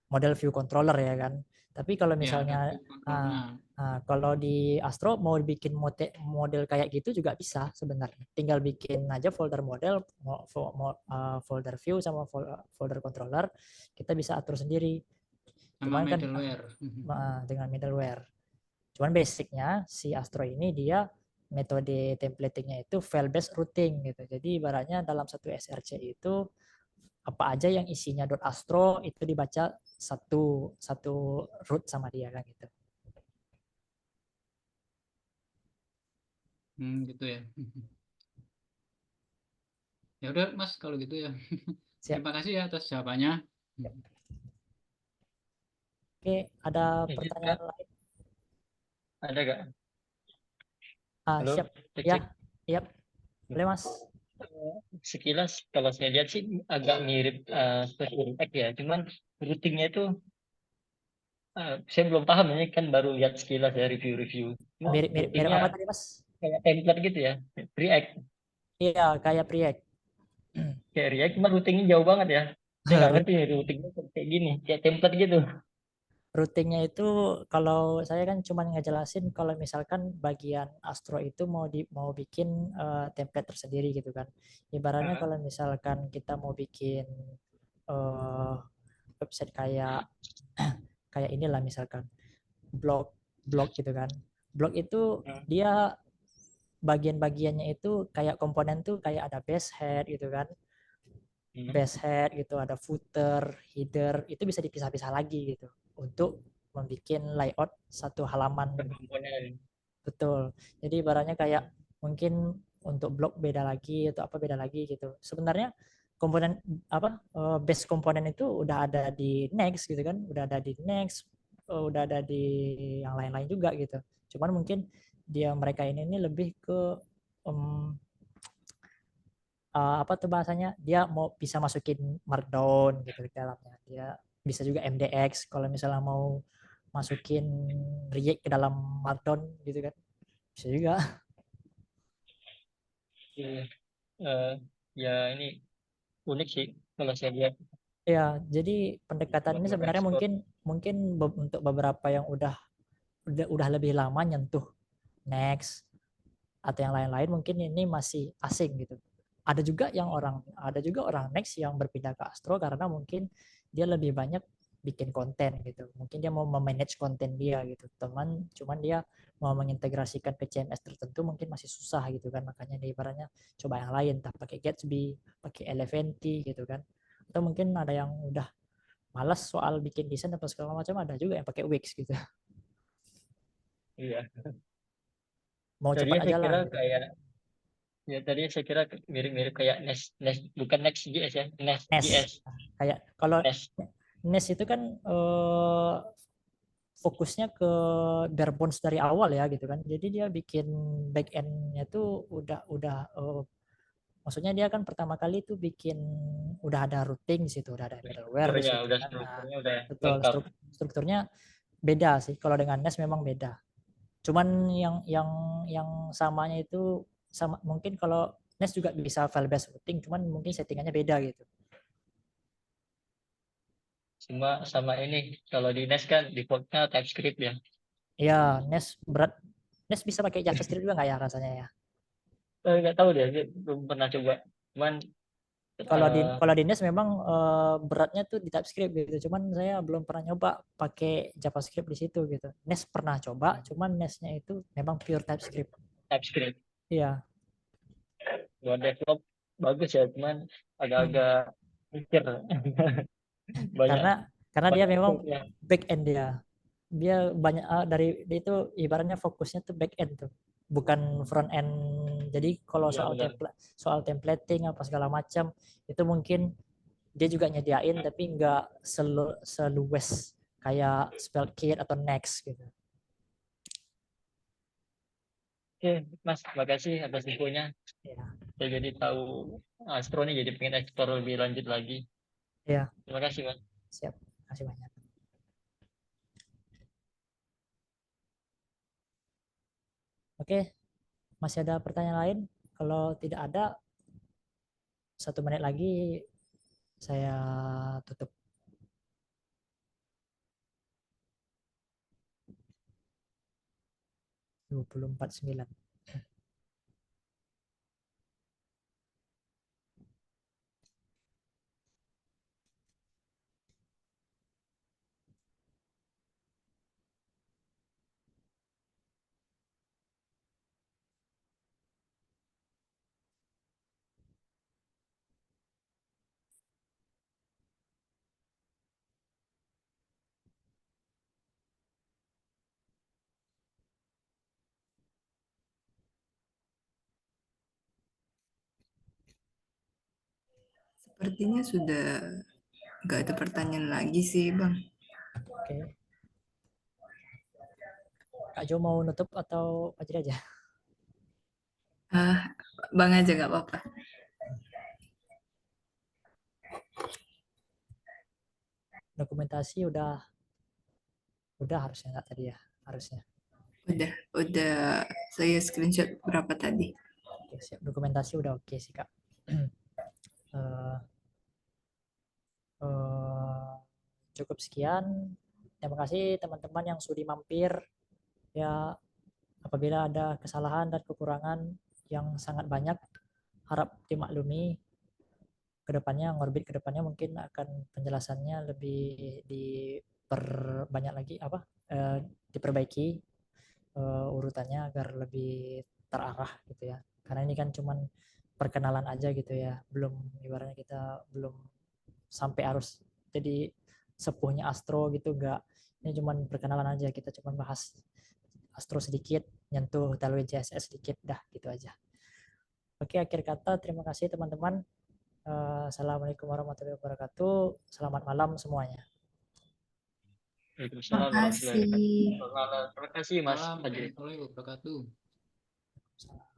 model view controller ya kan. Tapi kalau
ya ada
misalnya
view controlnya.
kalau di Astro mau bikin model kayak gitu juga bisa sebenarnya. Tinggal bikin aja folder model, folder view sama folder controller, kita bisa atur sendiri.
Sama
Cuman kan
middleware.
dengan middleware. Cuman basicnya si Astro ini dia metode templatingnya itu file based routing gitu. Jadi ibaratnya dalam satu SRC itu apa aja yang isinya .astro itu dibaca satu satu root sama dia kan gitu.
Gitu ya. Ya udah Mas kalau gitu ya.
Siap.
Terima kasih ya atas jawabannya.
Oke, ada
Izin,
pertanyaan
Kak.
lain?
Ada gak? Halo,
Siap.
cek
Ya,
cek.
iya. Boleh Mas.
Sekilas kalau saya lihat sih agak mirip seperti Impact ya, cuman routingnya itu saya belum paham, ini kan baru lihat sekilas ya review-review. Cuma
Mirip
routingnya
apa tadi Mas?
kayak template gitu ya, React.
Iya, kayak Preact.
Kayak React, cuma routingnya jauh banget ya. Saya nggak ngerti ya routingnya kayak gini, kayak template gitu.
Routingnya itu kalau saya kan cuma ngejelasin kalau misalkan bagian Astro itu mau bikin template tersendiri gitu kan. Ibaratnya
Ah,
kalau misalkan kita mau bikin uh, website kayak kayak inilah misalkan blog blog gitu kan. Blog itu
ah,
dia bagian-bagiannya itu kayak komponen tuh kayak ada base head gitu kan. Base head gitu, ada footer, header, itu bisa dipisah-pisah lagi gitu untuk membuat layout satu halaman.
komponen.
Betul. Jadi ibaratnya kayak mungkin untuk blog beda lagi atau apa beda lagi gitu. Sebenarnya komponen base komponen itu udah ada di Next gitu kan, udah ada di Next, udah ada di yang lain-lain juga gitu. Cuman mungkin mereka ini lebih ke um, apa tuh bahasanya, dia mau bisa masukin Markdown gitu di dalamnya, dia bisa juga MDX kalau misalnya mau masukin React ke dalam Markdown gitu kan, bisa juga.
Iya. Eh, ya ini unik sih kalau saya lihat
Ya, jadi pendekatan ini
buat
sebenarnya
ekspor.
mungkin mungkin untuk beberapa yang udah lebih lama nyentuh Next atau yang lain-lain mungkin ini masih asing gitu. Ada juga orang Next yang berpindah ke Astro karena mungkin dia lebih banyak bikin konten gitu. Mungkin dia mau memanage konten dia gitu. Cuman dia mau mengintegrasikan ke CMS tertentu mungkin masih susah gitu kan. Makanya dia ibaratnya coba yang lain, entah pakai Gatsby, pakai Eleventy gitu kan. Atau mungkin ada yang udah malas soal bikin desain atau segala macam, ada juga yang pakai Wix gitu.
Iya.
Mau
Tadinya
cepat
saya
aja lah
kira
gitu.
kayak ya tadinya saya kira mirip-mirip kayak Nest bukan Next.js ya,
Nest.
Nest.js.
Kayak kalau
Nest.
Nest itu kan fokusnya ke bare bones dari awal ya gitu kan. Jadi dia bikin back end-nya tuh udah maksudnya dia kan pertama kali tuh bikin udah ada routing di situ, udah ada middleware di
Strukturnya
situ
udah
kan. Nah,
strukturnya udah
betul
lengkap.
strukturnya beda sih. Kalau dengan Nest memang beda. Cuman yang samanya itu sama mungkin kalau Nest juga bisa file based routing, cuman mungkin settingannya beda gitu.
Cuma sama ini kalau di Nest kan defaultnya TypeScript ya.
Ya, Nest bisa pakai JavaScript juga nggak ya rasanya ya?
Nggak tahu deh, belum pernah coba. Cuman
Kalau di Nest memang beratnya tuh di TypeScript gitu. Cuman saya belum pernah nyoba pakai JavaScript di situ gitu. Nest pernah coba, cuman Nestnya itu memang pure TypeScript.
TypeScript
Iya.
buat develop bagus ya, cuman
Hmm.
agak-agak mikir banyak
Karena dia memang
code-nya.
back end dia. Dia banyak dari dia itu ibaratnya fokusnya tuh back end tuh, bukan front end. Jadi kalau
Iya benar.
soal templating apa segala macam itu mungkin dia juga nyediain tapi nggak seluas kayak Spellkit atau Next gitu.
Oke, Mas, makasih atas infonya.
Ya,
Saya jadi tahu Astro nih, jadi pengen explore lebih lanjut lagi.
ya,
Terima kasih, Mas.
siap. Kasih banyak. Oke, masih ada pertanyaan lain? Kalau tidak ada, 1 menit lagi saya tutup. 24:09.
Sepertinya sudah nggak ada pertanyaan lagi sih, Bang.
Oke. Kak Jo mau nutup atau Fajri aja?
Bang aja nggak apa-apa.
Dokumentasi udah harusnya nggak tadi ya, harusnya.
Udah saya screenshot berapa tadi.
Oke, siap. Dokumentasi udah oke sih Kak. Eh, cukup sekian. Terima kasih teman-teman yang sudi mampir. Ya, apabila ada kesalahan dan kekurangan yang sangat banyak, harap dimaklumi. Kedepannya, Ngorbit kedepannya mungkin akan penjelasannya lebih diperbanyak lagi diperbaiki urutannya agar lebih terarah gitu ya. Karena ini kan cuman perkenalan aja gitu ya. Ibaratnya kita belum sampai harus jadi sepuhnya Astro gitu, enggak. Ini cuman perkenalan aja, kita cuman bahas Astro sedikit, nyentuh Tailwind CSS sedikit, dah gitu aja. Oke, akhir kata terima kasih teman-teman. Assalamualaikum warahmatullahi wabarakatuh. Selamat malam semuanya.
Terima kasih.
Terima kasih, Mas.
Warahmatullahi wabarakatuh.
Salam.